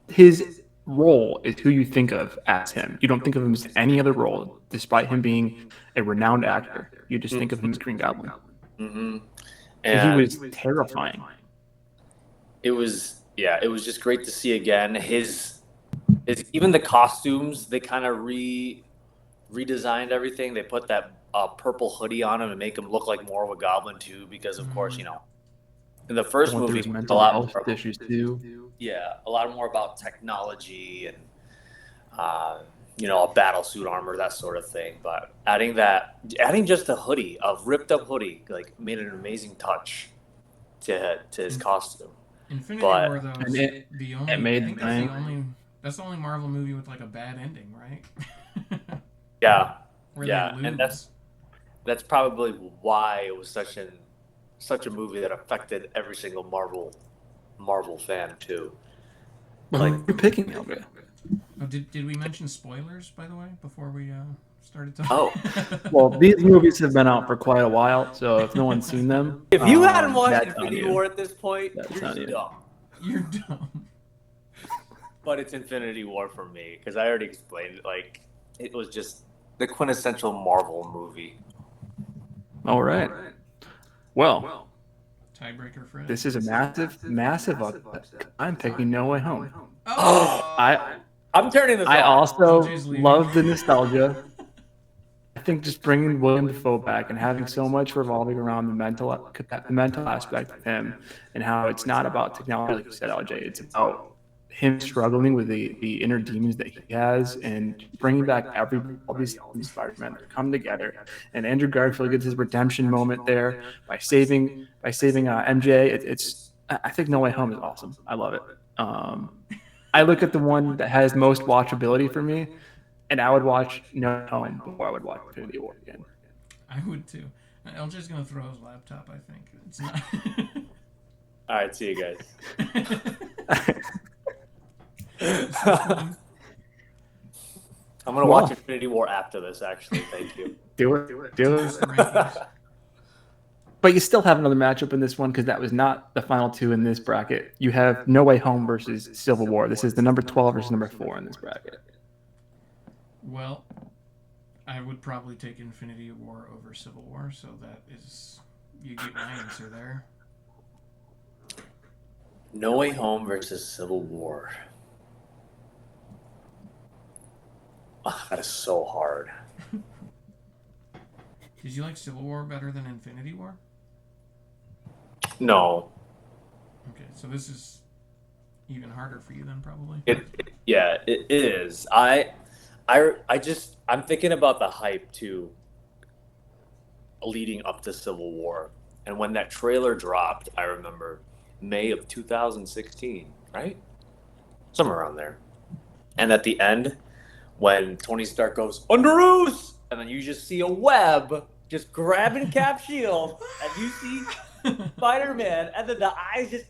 His role is who you think of as him. You don't think of him as any other role, despite him being a renowned actor. You just think of him as Green Goblin. Mm-hmm. And he was terrifying. It was just great to see again. His even the costumes, they kind of redesigned everything. They put that purple hoodie on him and make him look like more of a goblin too, because of course, in the first movie, a lot more issues too. Yeah, a lot more about technology and a battle suit armor, that sort of thing. But adding just a hoodie, a ripped up hoodie, like made an amazing touch to his costume. Infinity War though, that's the only Marvel movie with like a bad ending, right? Yeah. Where they lose. And that's probably why it was such such a movie that affected every single Marvel fan too. Well, Like, who are you picking, LJ? Oh, did we mention spoilers, by the way, before we started talking? oh, Well, these movies have been out for quite a while, so if no one's seen them, if you hadn't watched that's on Infinity you. War at this point, That's you're on just you. dumb. You're dumb. But it's Infinity War for me because I already explained it. Like, it was just the quintessential Marvel movie. All right. Well, Tiebreaker Fred. this is a massive upset. I'm picking No Way Home. Oh, I'm turning this I off. also LJ's leaving. love the nostalgia. I think just bringing William Dafoe back and having so much revolving around the mental aspect of him and how it's not about technology, like you said, LJ. It's about him struggling with the inner demons that he has and bringing back all these Spider-Men that come together. And Andrew Garfield gets his redemption moment there by saving MJ. I think No Way Home is awesome. I love it. I look at the one that has most watchability for me, and I would watch No Way Home before I would watch Infinity War again. I would too. LJ's gonna throw his laptop. I think it's not. All right, see you guys. I'm gonna watch Infinity War after this. Actually, thank you. Do it. But you still have another matchup in this one because that was not the final two in this bracket. You have No Way Home versus Civil War. This is the number 12 versus number 4 in this bracket. Well, I would probably take Infinity War over Civil War, so that is, you get my answer there. No Way Home versus Civil War. Oh, that is so hard. Did you like Civil War better than Infinity War? No. Okay, so this is even harder for you then, probably. It is. I'm thinking about the hype too, leading up to Civil War, and when that trailer dropped, I remember May of 2016, right? Somewhere around there. And at the end, when Tony Stark goes under Oath, and then you just see a web just grabbing Cap Shield, and you see Spider-Man, and then the eyes just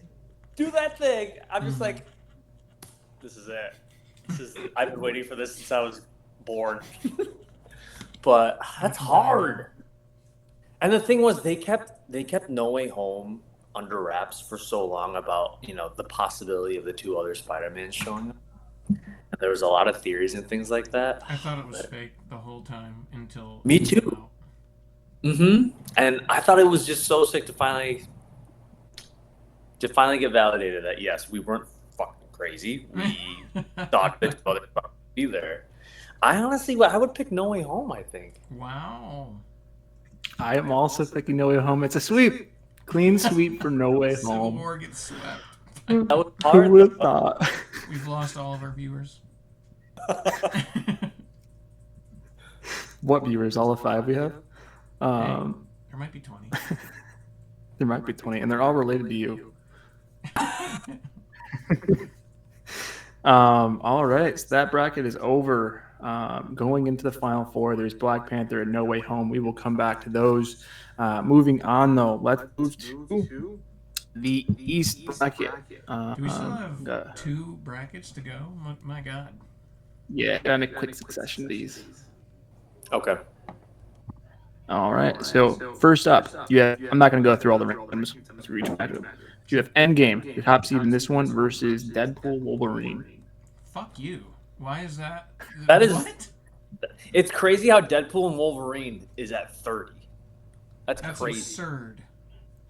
do that thing. I'm just like, this is it. I've been waiting for this since I was born. But that's hard. And the thing was, they kept No Way Home under wraps for so long about, the possibility of the two other Spider-Mans showing up. And there was a lot of theories and things like that. I thought it was fake the whole time until Me too. And I thought it was just so sick to finally get validated that yes, we weren't fucking crazy. We thought that other would be there. I would pick No Way Home, I think. Wow. I am also picking No Way Home. It's a sweep. Clean sweep for No Way Civil Home. War gets swept. That was hard. Who would have thought? We've lost all of our viewers. What viewers? All of 5 we have? There might be 20. There might be 20, and they're all related to you. All right, so that bracket is over. Going into the final 4, there's Black Panther and No Way Home. We will come back to those. Moving on, though, let's move to the East bracket. Do we still have 2 brackets to go? My God. Yeah, in a quick succession of these. Okay. All right, so first up, I'm not going to go through all the randoms through each matchup. You have Endgame, the top seed in this one, versus Deadpool Wolverine. Fuck you. Why is that? That is. What? It's crazy how Deadpool and Wolverine is at 30. That's crazy. Absurd.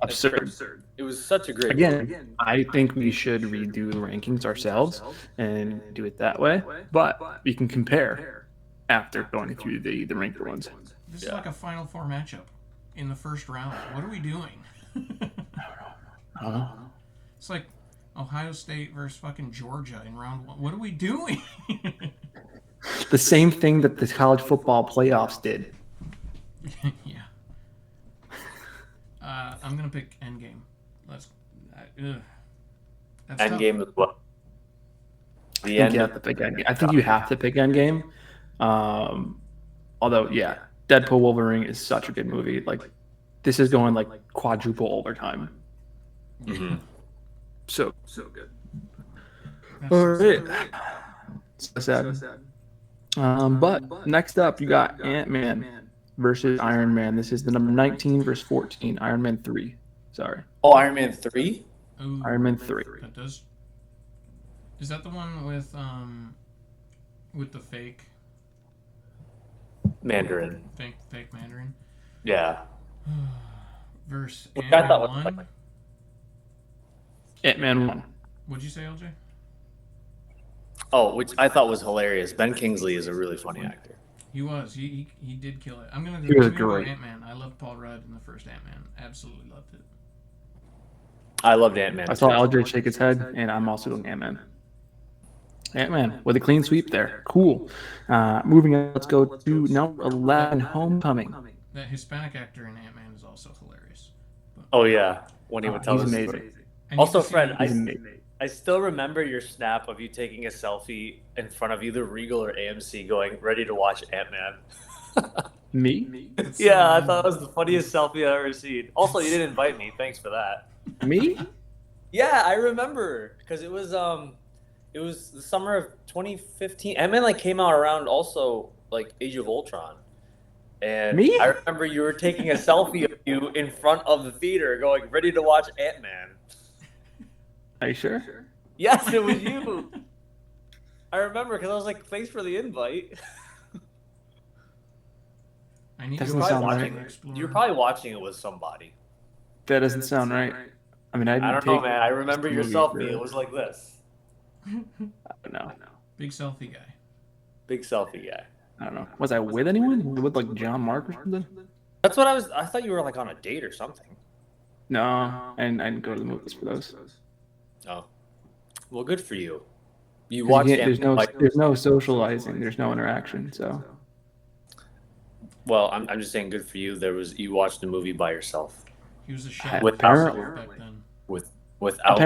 Absurd. It was such a great Again, I think we should redo the rankings ourselves and do it that way, but we can compare after going through the ranked ones. This is like a Final Four matchup in the first round. What are we doing? I don't know. It's like Ohio State versus fucking Georgia in round 1. What are we doing? The same thing that the college football playoffs did. Yeah. I'm gonna pick Endgame. Endgame as well. I think you have to pick Endgame. I think you have to pick Endgame. Although, yeah, Deadpool Wolverine is such a good movie. Like, This is going like quadruple overtime. Mm-hmm. So good. That's All so right. sad. So sad. But next up, you got Ant-Man versus Iron Man. This is the number 19 versus 14. Iron Man 3. Sorry. Oh, Iron Man 3? Ooh, Iron Man 3. that does. Is that the one with the fake Mandarin. fake Mandarin? Yeah. Versus Which I thought Ant-Man was 1? like- Ant-Man 1. What'd you say, LJ? Oh, which I thought was hilarious. Ben Kingsley is a really funny actor. He was. He did kill it. I'm gonna He was go great. Ant-Man. I loved Paul Rudd in the first Ant-Man. Absolutely loved it. I loved Ant-Man. I saw LJ shake his head, and I'm also going Ant-Man. Ant-Man with a clean sweep there. Cool. Moving on, let's go to number 11, Homecoming. That Hispanic actor in Ant-Man is also hilarious. But Oh yeah, when he would tell He's us. amazing. I need Also, to see- Fred, He's amazing. I still remember your snap of you taking a selfie in front of either Regal or AMC, going ready to watch Ant-Man. Me? That's so Yeah, I random. thought it was the funniest selfie I've ever seen. Also, you didn't invite me. Thanks for that. Me? Yeah, I remember because it was the summer of 2015. Ant-Man like came out around also like Age of Ultron, and Me? I remember you were taking a selfie of you in front of the theater, going ready to watch Ant-Man. Are you sure? Yes, it was you. I remember because I was like, thanks for the invite. I need Doesn't to sound watch right. Dora Explorer. You're probably watching it with somebody. That doesn't sound right. I mean, I don't know, man. I remember your movie selfie. for- It was like this. I don't know. Big selfie guy. Big selfie guy. I don't know. Was I with anyone? With like John Mark or something? That's what I was. I thought you were like on a date or something. No, and I didn't go to the movies for those. Oh, well, good for you. You 'Cause watched you can't- Ant-Man. there's no socializing. There's no interaction. So Well, I'm just saying, good for you. You watched the movie by yourself He was a chef Apparently. back then. without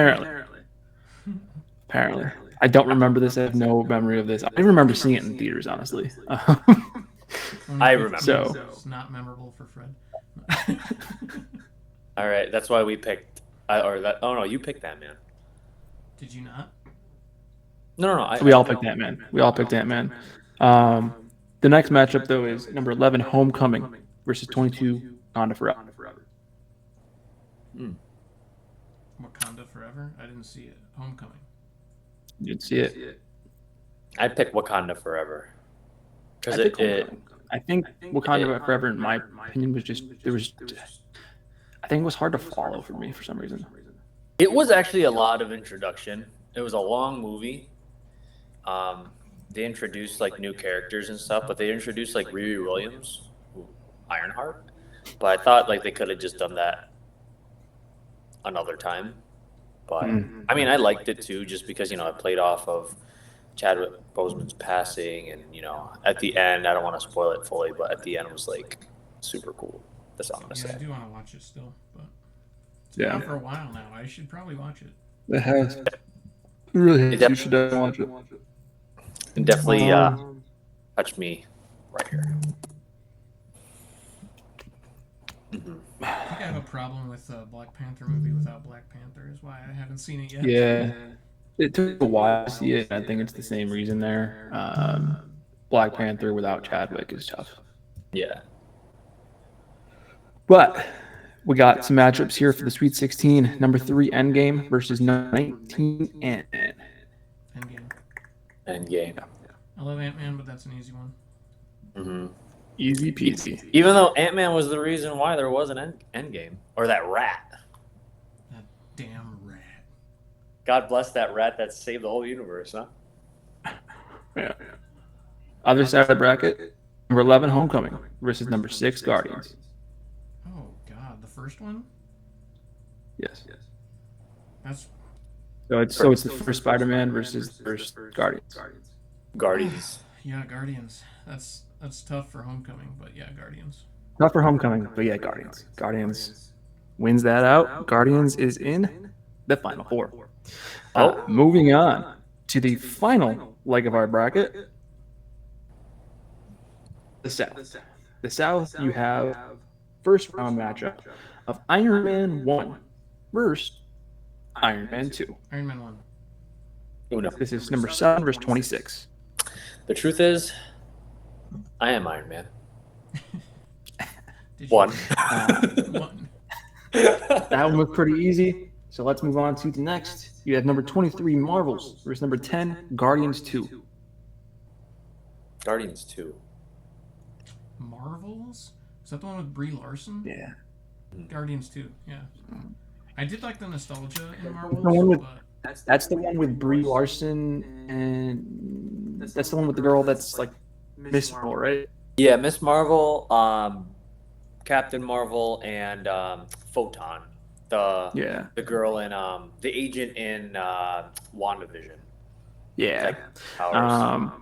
apparently, I don't remember this. I have no memory of this. I remember seeing it in theaters, honestly. 2015 I remember. So- It's not memorable for Fred. All right, that's why we picked. Oh no, you picked that, man. Did you not? No. We all picked Ant-Man. We all picked Ant-Man. The next matchup, though, is number 11, Homecoming versus 22, Wakanda Forever. Wakanda Forever? I didn't see it. Homecoming. You didn't see it. I picked Wakanda Forever because I think Wakanda Forever, in my opinion, was just I think it was hard to follow for me for some reason. it was actually a lot of introduction. It was a long movie. They introduced like new characters and stuff, but they introduced like Riri Williams, Ironheart. But I thought like they could have just done that another time. But I mean, I liked it too, just because it played off of Chadwick Boseman's passing, and at the end, I don't want to spoil it fully, but at the end was like super cool. That's all I'm gonna Yeah, I say. do want to watch it still, but it's been Yeah. out for a while now. I should probably watch it. It has. Really, It def- you should watch it. And definitely touch me right here. Mhm. I think I have a problem with the Black Panther movie without Black Panther, is why I haven't seen it yet. Yeah, it took a while to see it. I think it's the same reason there. Black Panther without Chadwick is tough. Yeah. But we got some matchups here for the Sweet 16. Number 3, Endgame versus 19, Ant-Man. Endgame. Endgame. I love Ant-Man, but that's an easy one. Mm-hmm. Easy peasy. Even though Ant-Man was the reason why there was an Endgame, or that rat. That damn rat. God bless that rat that saved the whole universe, huh? Yeah. Other side of the bracket, number 11, Homecoming versus number 6, Guardians. Oh God, the first one? Yes. That's So it's the first Spider-Man versus the first Guardians. Guardians. yeah, Guardians. That's tough for Homecoming, but yeah, Guardians. Not for Homecoming, but yeah, Guardians. Guardians wins that out. Guardians is in the final 4. Moving on to the final leg of our bracket, the South. The South, you have first round matchup of Iron Man 1 versus Iron Man 2. Iron Man 1. Oh, no. This is number 7 versus 26. The truth is, I am Iron Man. Did you- One. One. That one was pretty easy. So let's move on to the next. You have number 23, Marvels, versus number 10, Guardians 2. Guardians 2. Marvels? Is that the one with Brie Larson? Yeah. Guardians 2, yeah. I did like the nostalgia in Marvels, The one with- but That's the one with Brie Larson, and that's the one with the girl that's like Miss Marvel, right? Yeah, Miss Marvel, Captain Marvel, and Photon, Yeah. the girl in the agent in WandaVision. Yeah. Like powers.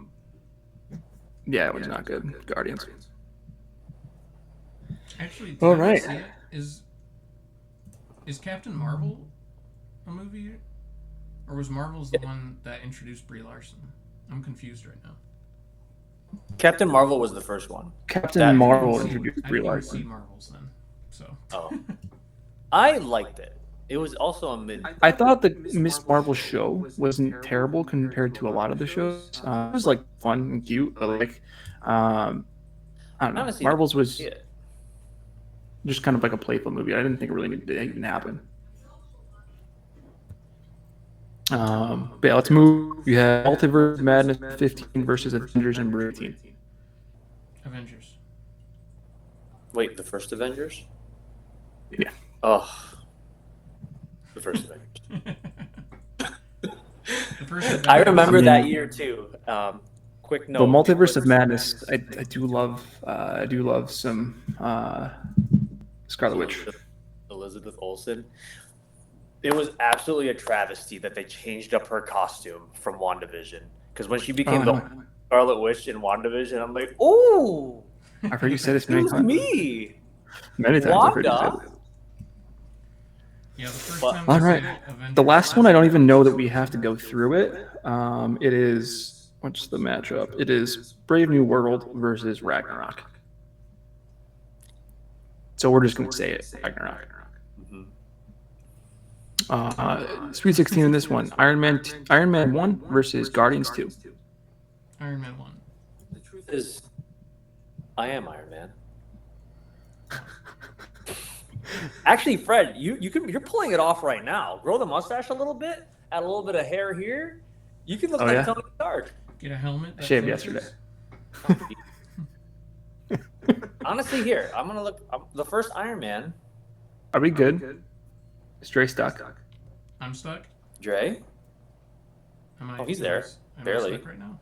Yeah, it was not good. Guardians. actually, did All I not right. see it? Is Captain Marvel a movie? Or was Marvel's the one that introduced Brie Larson? I'm confused right now. Captain Marvel was the first one. Captain That- Marvel I didn't introduced see- I Brie didn't even see Larson. Marvels then, so. Oh. I liked it. It was also a mid. I thought the Miss Marvel show wasn't terrible compared to a lot of the shows. It was like fun and cute, but like, I don't know. Honestly, Marvels was Yeah. just kind of like a playful movie. I didn't think it really needed to even happen. But yeah, let's move. You have Multiverse of Madness 15 versus Avengers number 18. Avengers. Wait, the first Avengers? Yeah. Oh. The first Avengers. The first I Avengers- remember I mean- that year too. Quick note. But Multiverse of Madness, I do love some Scarlet Witch. Elizabeth Olsen. It was absolutely a travesty that they changed up her costume from WandaVision. Because when she became the Scarlet Witch in WandaVision, I'm like, oh, I've heard you say this it many was times. me. Many times I've heard you say Wanda? this. Yeah, the first But- time All I right. said Avengers, The last one, I don't even know that we have to go through it. It is, what's the matchup? It is Brave New World versus Ragnarok. So we're just going to say it, Ragnarok. Mhm. Sweet 16 in this one. Iron Man 1 versus Guardians 2. Iron Man 1. The truth is, I am Iron Man. Actually, Fred, you're pulling it off right now. Grow the mustache a little bit, add a little bit of hair here. You can look Oh, like yeah? Tony Stark. Get a helmet. that Shaved floats. yesterday. Honestly, here I'm gonna look. The first Iron Man, Are we good? Is Dre stuck? I'm stuck. Dre. Am I, Oh, he's there. am I Barely. stuck right now?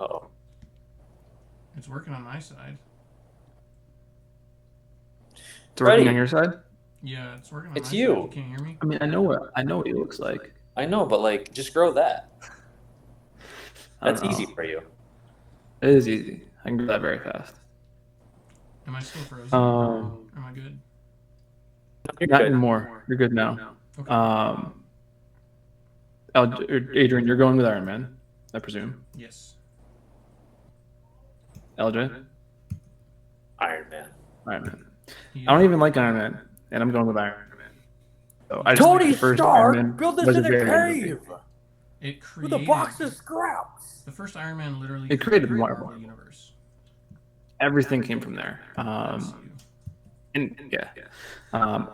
Oh, It's working on my side. It's working Freddie. on your side? Yeah, it's working on It's my you. side. You can't hear me? I mean, I know what he looks like. I know, but like, just grow that. I don't That's know. easy for you. It is easy. I can do that very fast. Am I still frozen? Am I good? You're Not good. anymore. You're good now. Okay. Adrian, you're going with Iron Man, I presume. Yes. LJ? Iron Man. Iron Man. Yeah. I don't even like Iron Man, and I'm going with Iron Man. So I just Tony think the first Stark Iron Man built this was a in a very good movie. cave It with created a box of scraps. the first Iron Man literally It created the Marvel. universe. Everything came from there. MCU. And yeah,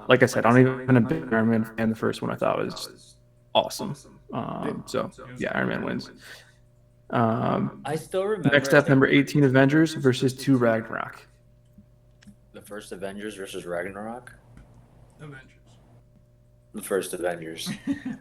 like I said, I don't even a big Iron Man fan. The first one I thought was awesome. So yeah, Iron Man wins. I still remember. Next up, number 18, Avengers versus 2 Ragnarok. The first Avengers versus Ragnarok. Avengers. The first Avengers.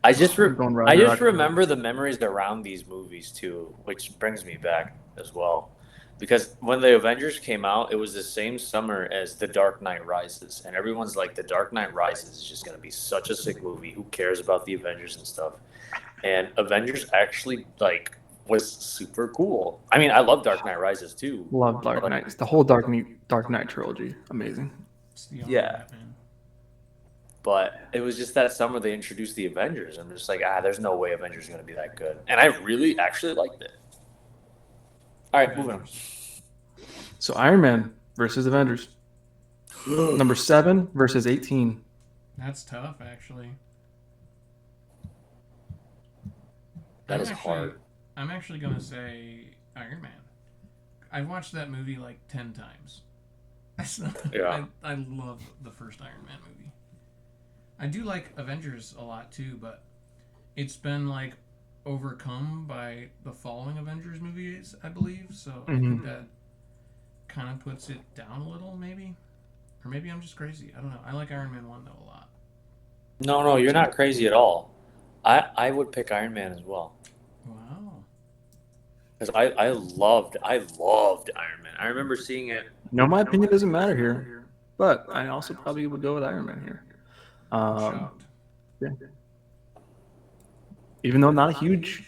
I just I'm going I just Ragnarok. remember the memories around these movies too, which brings me back as well. Because when the Avengers came out, it was the same summer as The Dark Knight Rises, and everyone's like, The Dark Knight Rises is just going to be such a sick movie. Who cares about the Avengers and stuff? And Avengers actually like was super cool. I mean, I love Dark Knight Rises too. Love Dark Knight. It's the whole Dark Knight trilogy. Amazing. It's the Yeah. Batman. But it was just that summer they introduced the Avengers. I'm just like, there's no way Avengers is going to be that good. And I really actually liked it. All right, moving on. Avengers. So Iron Man versus Avengers. Number 7 versus 18. That's tough, actually. That is hard. I'm actually gonna say Iron Man. I've watched that movie like 10 times. Yeah. I love the first Iron Man movie. I do like Avengers a lot too, but it's been like overcome by the following Avengers movies, I believe. So I think that kind of puts it down a little, maybe, or maybe I'm just crazy. I don't know. I like Iron Man 1 though a lot. No, you're not crazy at all. I would pick Iron Man as well. Wow. Because I loved Iron Man. I remember seeing it. No, my opinion doesn't matter here, but I also probably would go with Iron Man here. Shocked. Yeah. Even though not a huge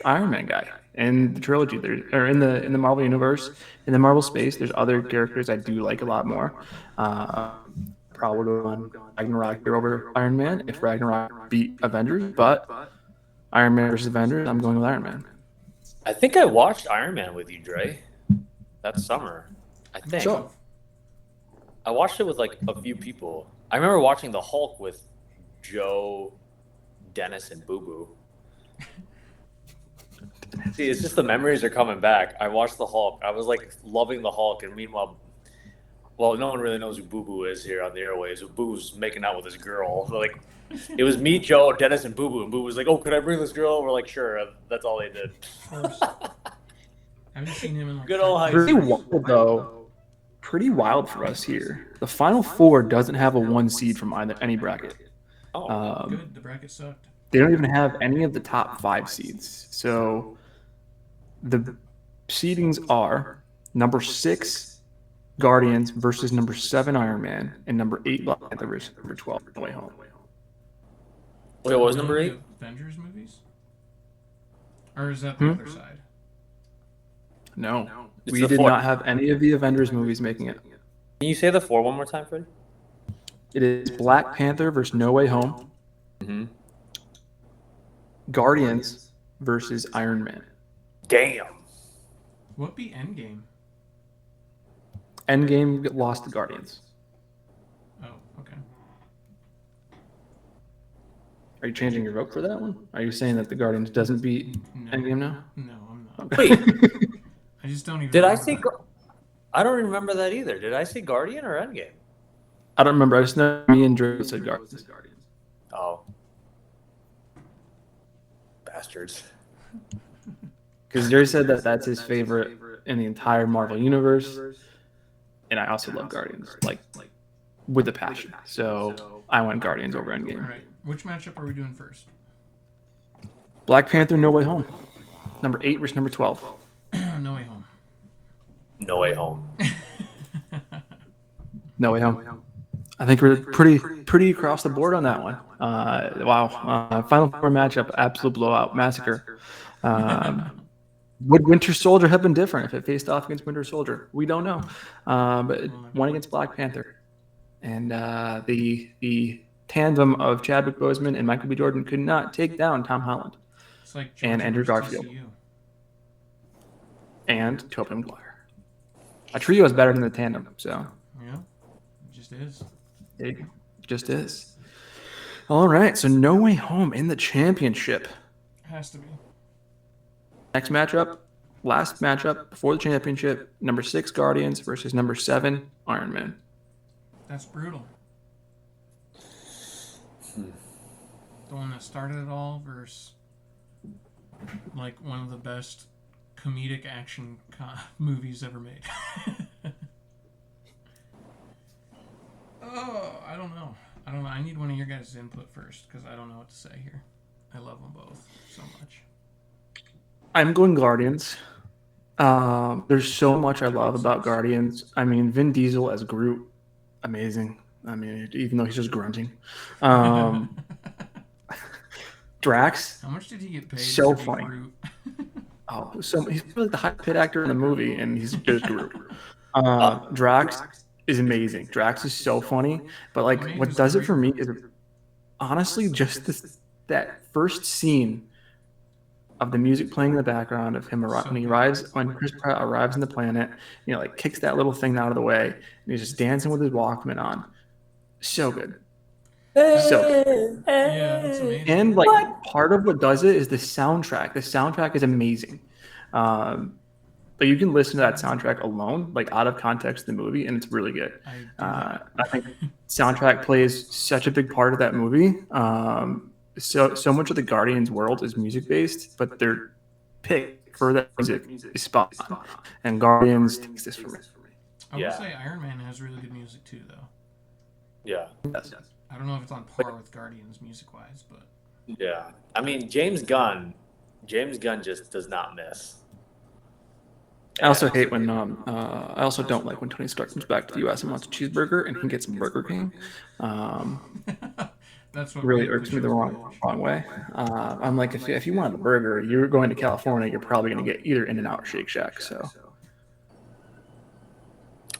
Iron Man guy in the trilogy, or in the Marvel universe, in the Marvel space. There's other characters I do like a lot more. Probably go on Ragnarok here over Iron Man if Ragnarok beat Avengers, but Iron Man versus Avengers, I'm going with Iron Man. I think I watched Iron Man with you, Dre, that summer. I think. So, I watched it with like a few people. I remember watching the Hulk with Joe, Dennis, and Boo Boo. See, it's just the memories are coming back. I watched the Hulk. I was like loving the Hulk, and meanwhile, well, no one really knows who Boo Boo is here on the airways. Boo Boo's making out with his girl. So, like, it was me, Joe, Dennis, and Boo Boo. And Boo was like, "Oh, could I bring this girl?" We're like, "Sure." That's all they did. Of course. I haven't seen him in like Good old high pretty school. wild though. Pretty wild for us here. The Final Four doesn't have a 1 seed from any bracket. Oh, Good. The bracket sucked. They don't even have any of the top 5 seeds. So the seedings are number 6 Guardians versus number 7 Iron Man, and number 8 Black Panther versus number 12 No Way Home. wait, what was number 8? Avengers movies? Or is that the other side? No, It's we the did 4. not have any of the Avengers movies making it. Can you say the 4 one more time, Freddie? It is Black Panther versus No Way Home, Mm-hmm. Guardians versus Iron Man. Damn. What be Endgame? Endgame lost to Guardians. Oh, okay. Are you changing your vote for that one? Are you saying that the Guardians doesn't beat Endgame now? No, I'm not. Wait, I just don't even. did I remember say? that. I don't remember that either. Did I say Guardian or Endgame? I don't remember. I just know me and Drew said Guardians. Oh, bastards. Because Drew said that that's his favorite in the entire Marvel universe, and I also love Guardians, like with a passion. So I went Guardians over All Endgame. right. Which matchup are we doing first? Black Panther, No Way Home. Number 8 versus number 12. No Way Home. No Way Home. No Way Home. I think we're pretty across the board on that one. Wow. Final Four matchup, absolute blowout, massacre. Would Winter Soldier have been different if it faced off against Winter Soldier? We don't know. But it won against Black Panther. And the tandem of Chadwick Boseman and Michael B. Jordan could not take down Tom Holland It's like and Georgia Andrew versus Garfield TCU. and Tobey Maguire. A trio is better than the tandem, so Yeah, it just is. it just is. All right, so No Way Home in the championship. Has to be. Next matchup, last matchup before the championship, number 6 Guardians versus number 7 Iron Man. That's brutal. The one that started it all versus like one of the best comedic action movies ever made. Oh, I don't know. I need one of your guys' input first because I don't know what to say here. I love them both so much. I'm going Guardians. There's so much I love about Guardians. I mean, Vin Diesel as Groot, amazing. I mean, even though he's just grunting. Drax, How much did he get paid? so to be funny. Groot? so he's probably the highest paid actor in the movie, and he's just Groot. Drax is amazing. Drax is so funny, but like what does it for me is honestly just that first scene of the music playing in the background of him So when he good. arrives, when Chris Pratt arrives in the planet, like kicks that little thing out of the way, and he's just dancing with his Walkman on. So good. So good. Yeah, that's amazing. And like What? part of what does it is the soundtrack. The soundtrack is amazing. Um, but you can listen to that soundtrack alone, like out of context of the movie, and it's really good. I do that. I think soundtrack plays such a big part of that movie. So much of the Guardians world is music based, but their pick for that music is spot on. And Guardians takes this for me. I will Yeah. say Iron Man has really good music too, though. Yeah. Yes. I don't know if it's on par with Guardians music wise, but Yeah. I mean, James Gunn just does not miss. I also hate when I also don't like when Tony Stark comes back to the U.S. and wants a cheeseburger and he gets some Burger King. that's what Really really irks me the pushes wrong way. I'm like, if you want a burger, you're going to California, you're probably going to get either In-N-Out or Shake Shack. So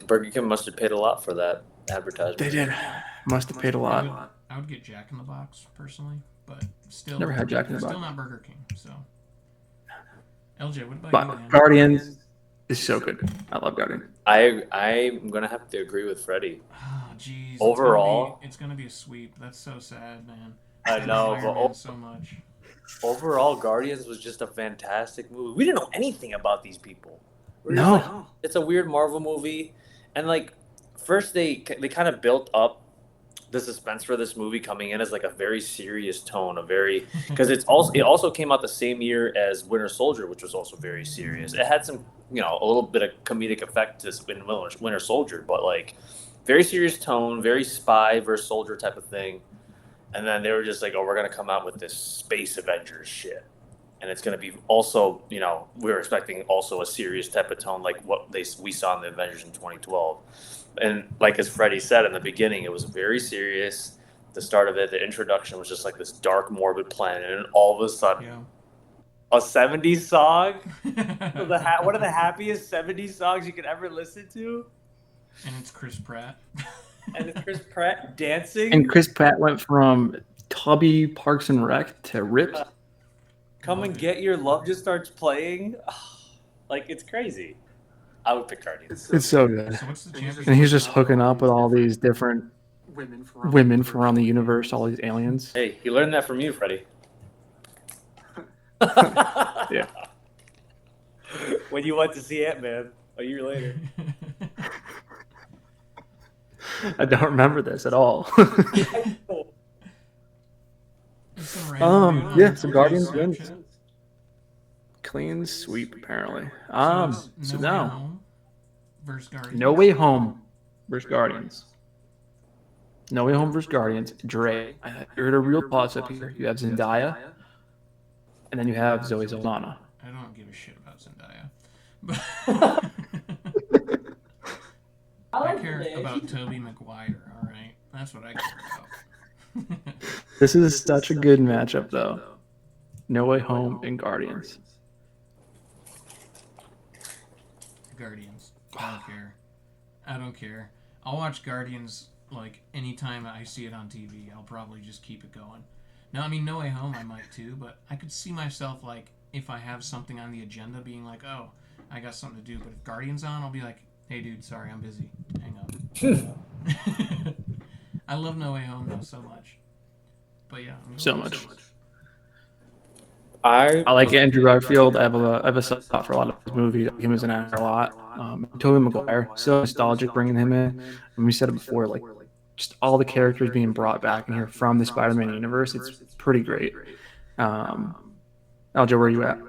Burger King must have paid a lot for that advertisement. they did. Must have paid a I lot. would get Jack in the Box personally, but still Never had Jack in the still Box. not Burger King. So LJ, what about you, But man? Guardians is so good. I love Guardians. I'm gonna have to agree with Freddie. Oh, jeez. Overall- it's gonna be a sweep. That's so sad, man. I know, love but Iron Man so much. overall, Guardians was just a fantastic movie. We didn't know anything about these people. We're No. just like, it's a weird Marvel movie, and like first they kind of built up the suspense for this movie coming in as like a very serious tone, because it also came out the same year as Winter Soldier, which was also very serious. It had some a little bit of comedic effect to Winter Soldier, but like very serious tone, very spy versus soldier type of thing. And then they were just like, oh, we're gonna come out with this Space Avengers shit, and it's gonna be also we were expecting also a serious type of tone like what we saw in the Avengers in 2012. And like as Freddie said in the beginning, it was very serious. The start of it, the introduction was just like this dark, morbid planet, and all of a sudden, Yeah. a 70s song. One of the happiest 70s songs you could ever listen to, And it's Chris Pratt. and it's Chris Pratt dancing. And Chris Pratt went from Tubby Parks and Rec to Ripped. Come Love and it. Get Your Love just starts playing. Like it's crazy. I would pick Guardians. It's so good. So what's the championship? And he's just hooking up with all these different women from around the universe, all these aliens. Hey, you learned that from you, Freddie. Yeah. When you went to see Ant-Man a year later. I don't remember this at all. Some random dude on yeah, so LJ's Guardians Snapchat. wins. Clean sweep, apparently. So it's So No Way now, Home versus Guardians. No Way Home versus Guardians. No Way Home versus Guardians. Dre. You're at a real toss up here. You have Zendaya, and then you have Zoe Saldana. I don't give a shit about Zendaya. But I care about Tobey Maguire, alright? That's what I care about. This is such a good matchup, though. No Way Home and Guardians. Guardians. I don't care. I don't care. I'll watch Guardians like anytime I see it on TV. I'll probably just keep it going. No, I mean No Way Home I might too, but I could see myself like if I have something on the agenda being like, oh, I got something to do. But if Guardians on, I'll be like, hey dude, sorry, I'm busy. Hang up. I love No Way Home though so much. But yeah, I'm So going much. I I like Andrew Garfield. I have a soft spot for a lot of his movies. I like him as an actor a lot. Tobey Maguire, so nostalgic bringing him in. And we said it before, like just all the characters being brought back in here from the Spider-Man universe. It's pretty great. LJ, where are you at?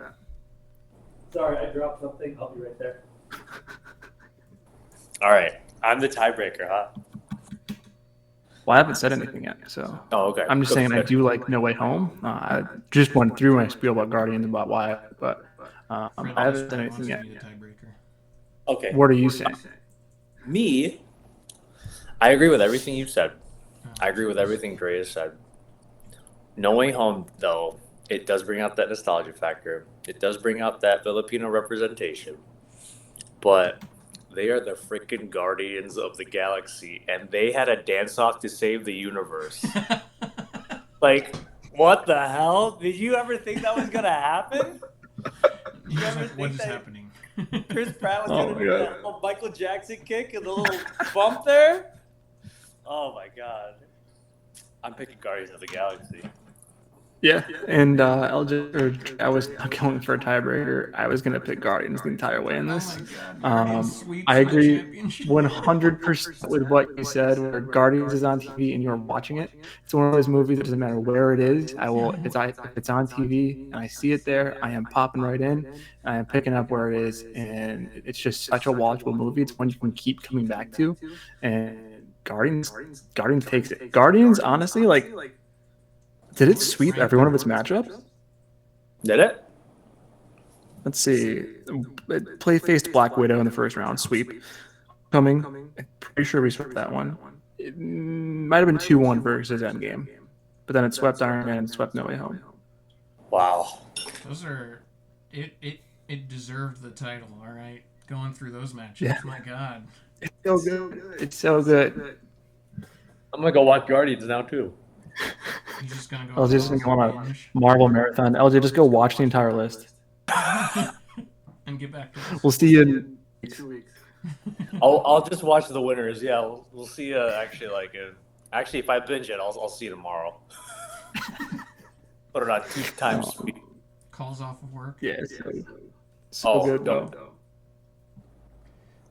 Sorry, I dropped something. I'll be right there. All right, I'm the tiebreaker, huh? Well, I haven't said anything yet, so Oh, okay. I'm just saying I do like No Way Home. I just went through my spiel about Guardians about why, but I haven't said anything yet. Be the tiebreaker. Okay. What are you saying? Me, I agree with everything you said. I agree with everything Dre has said. No Way Home, though, it does bring out that nostalgia factor. It does bring out that Filipino representation. But they are the freaking Guardians of the Galaxy, and they had a dance-off to save the universe. Like, What the hell? Did you ever think that was gonna happen? He's ever like, what think is that- happening? Chris Pratt was Oh gonna my do God. that little Michael Jackson kick and the little bump there. Oh my god! I'm picking Guardians of the Galaxy. Yeah, and I was not going for a tiebreaker. I was gonna pick Guardians the entire way in Oh this. my god, Guardians sweeps I the agree championship. 100% with what you said. Where Guardians is on TV and you're watching it, it's one of those movies that doesn't matter where it is. If it's on TV and I see it there, I am popping right in. I am picking up where it is, and it's just such a watchable movie. It's one you can keep coming back to, and Guardians takes it. Guardians, honestly, like. Did it sweep every one of its matchups? Did it? Let's see. It faced Black Widow in the first round. Sweep. Coming. I'm pretty sure we swept that one. It might have been 2-1 versus Endgame. But then it swept Iron Man and swept No Way Home. Wow. Those are it deserved the title, all right. Going through those matchups, Yeah. my god. It's so good. It's so good. I'm gonna go watch Guardians now too. He's just gonna go. I was just pause going and on a binge Marvel marathon. LJ, just go watch the entire list. and get back to us. We'll see you in 2 weeks. I'll just watch the winners. Yeah, we'll see. Actually, if I binge it, I'll see you tomorrow. Put it on 2 times speed. Calls off of work. Yeah, so good though.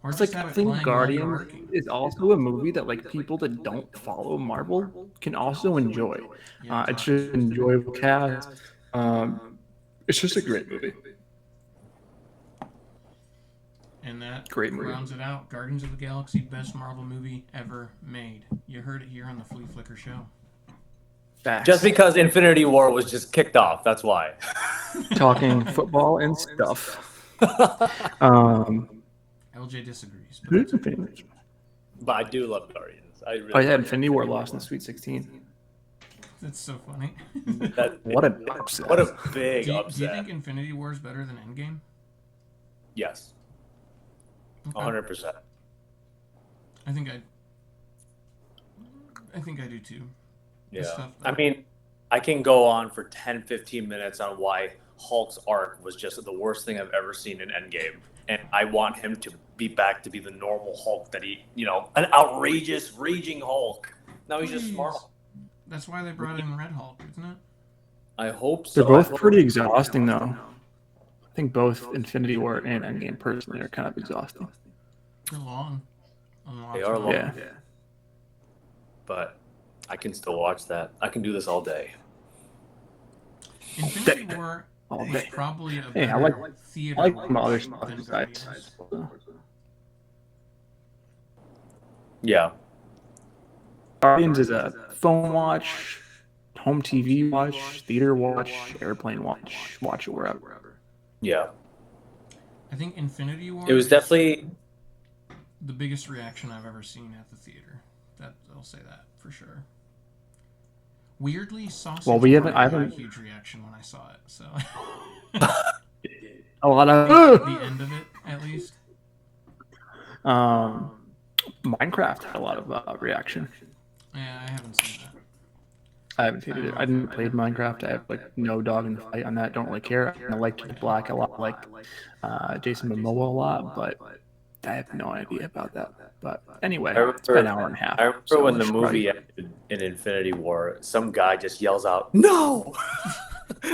Or It's just like have I it think playing while you're Guardians working. is also a movie that like people that don't follow Marvel can also enjoy. Yeah, It's just an enjoyable cast. It's just a great movie. And that Great movie. rounds it out. Guardians of the Galaxy, best Marvel movie ever made. You heard it here on the Flea Flicker Show. Facts. Just because Infinity War was just kicked off, that's why. Talking football and stuff. LJ disagrees, but that's okay. But I do love Guardians. I really Oh yeah, love Infinity War lost in the Sweet 16. That's so funny. What an upset. What a big Do you upset. think Infinity War is better than Endgame? Yes, Okay. 100%. I think I do too. The Yeah. stuff- I mean, I can go on for 10, 15 minutes on why Hulk's arc was just the worst thing I've ever seen in Endgame. And I want him to be back to be the normal Hulk that an outrageous, raging Hulk. Now he's just smart. That's why they brought in Red Hulk, isn't it? I hope so. They're both pretty exhausting though. I think both Infinity War and Endgame personally are kind of exhausting. They're long. They are long. Yeah. But I can still watch that. I can do this all day. Infinity War All was day. probably a Hey, I better like theater some watch other than stuff besides. Guardians. Yeah. Guardians is a phone watch, home TV watch, theater watch, airplane watch, watch it wherever. Yeah. I think Infinity War It was is definitely the biggest reaction I've ever seen at the theater. I'll say that for sure. Weirdly, Sausage Well, we haven't- Party I had a haven't- huge reaction when I saw it. So A lot of the end of it, at least. Minecraft had a lot of reaction. Yeah, I haven't seen that. I haven't hated it. I didn't play Minecraft. I have like no dog in the fight on that. Don't really care. I like Jack Black a lot, like Jason Momoa a lot, but I have no idea about that. But anyway, it's been an hour and a half. I remember so when the it's movie probably- ended in Infinity War, some guy just yells out, "No!"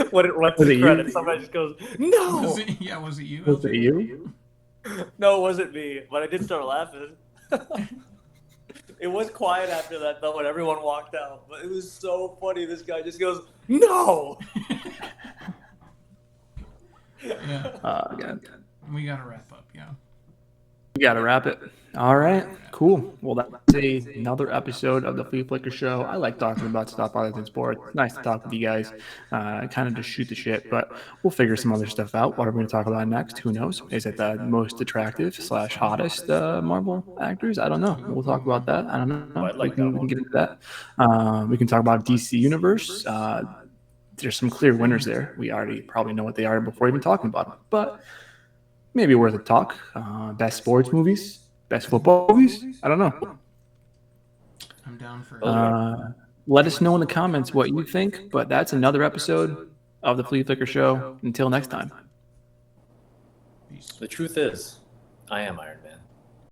when it went to Was the it you? credits, somebody just goes, "No!" Was it you? Was it LJ? you? No, it wasn't me, but I did start laughing. It was quiet after that, though, when everyone walked out. But it was so funny. This guy just goes, "No!" Yeah, God. we gotta wrap up. Yeah. We got to wrap it. All right, cool. Well, that's another episode of the Flea Flicker Show. I like talking about stuff other than sports. It's nice to talk with you guys, kind of just shoot the shit, but we'll figure some other stuff out. What are we going to talk about next? Who knows? Is it the most attractive / hottest Marvel actors? I don't know. We'll talk about that. I don't know. I'd like we can get into that. We can talk about DC Universe. There's some clear winners there. We already probably know what they are before even talking about them, but maybe worth a talk. Best sports movies, best football movies. I don't know. I'm down for Oh, let us know in the comments what you think. But that's another episode of the Flea Flicker Show. Until next time. Peace. The truth is, I am Iron Man.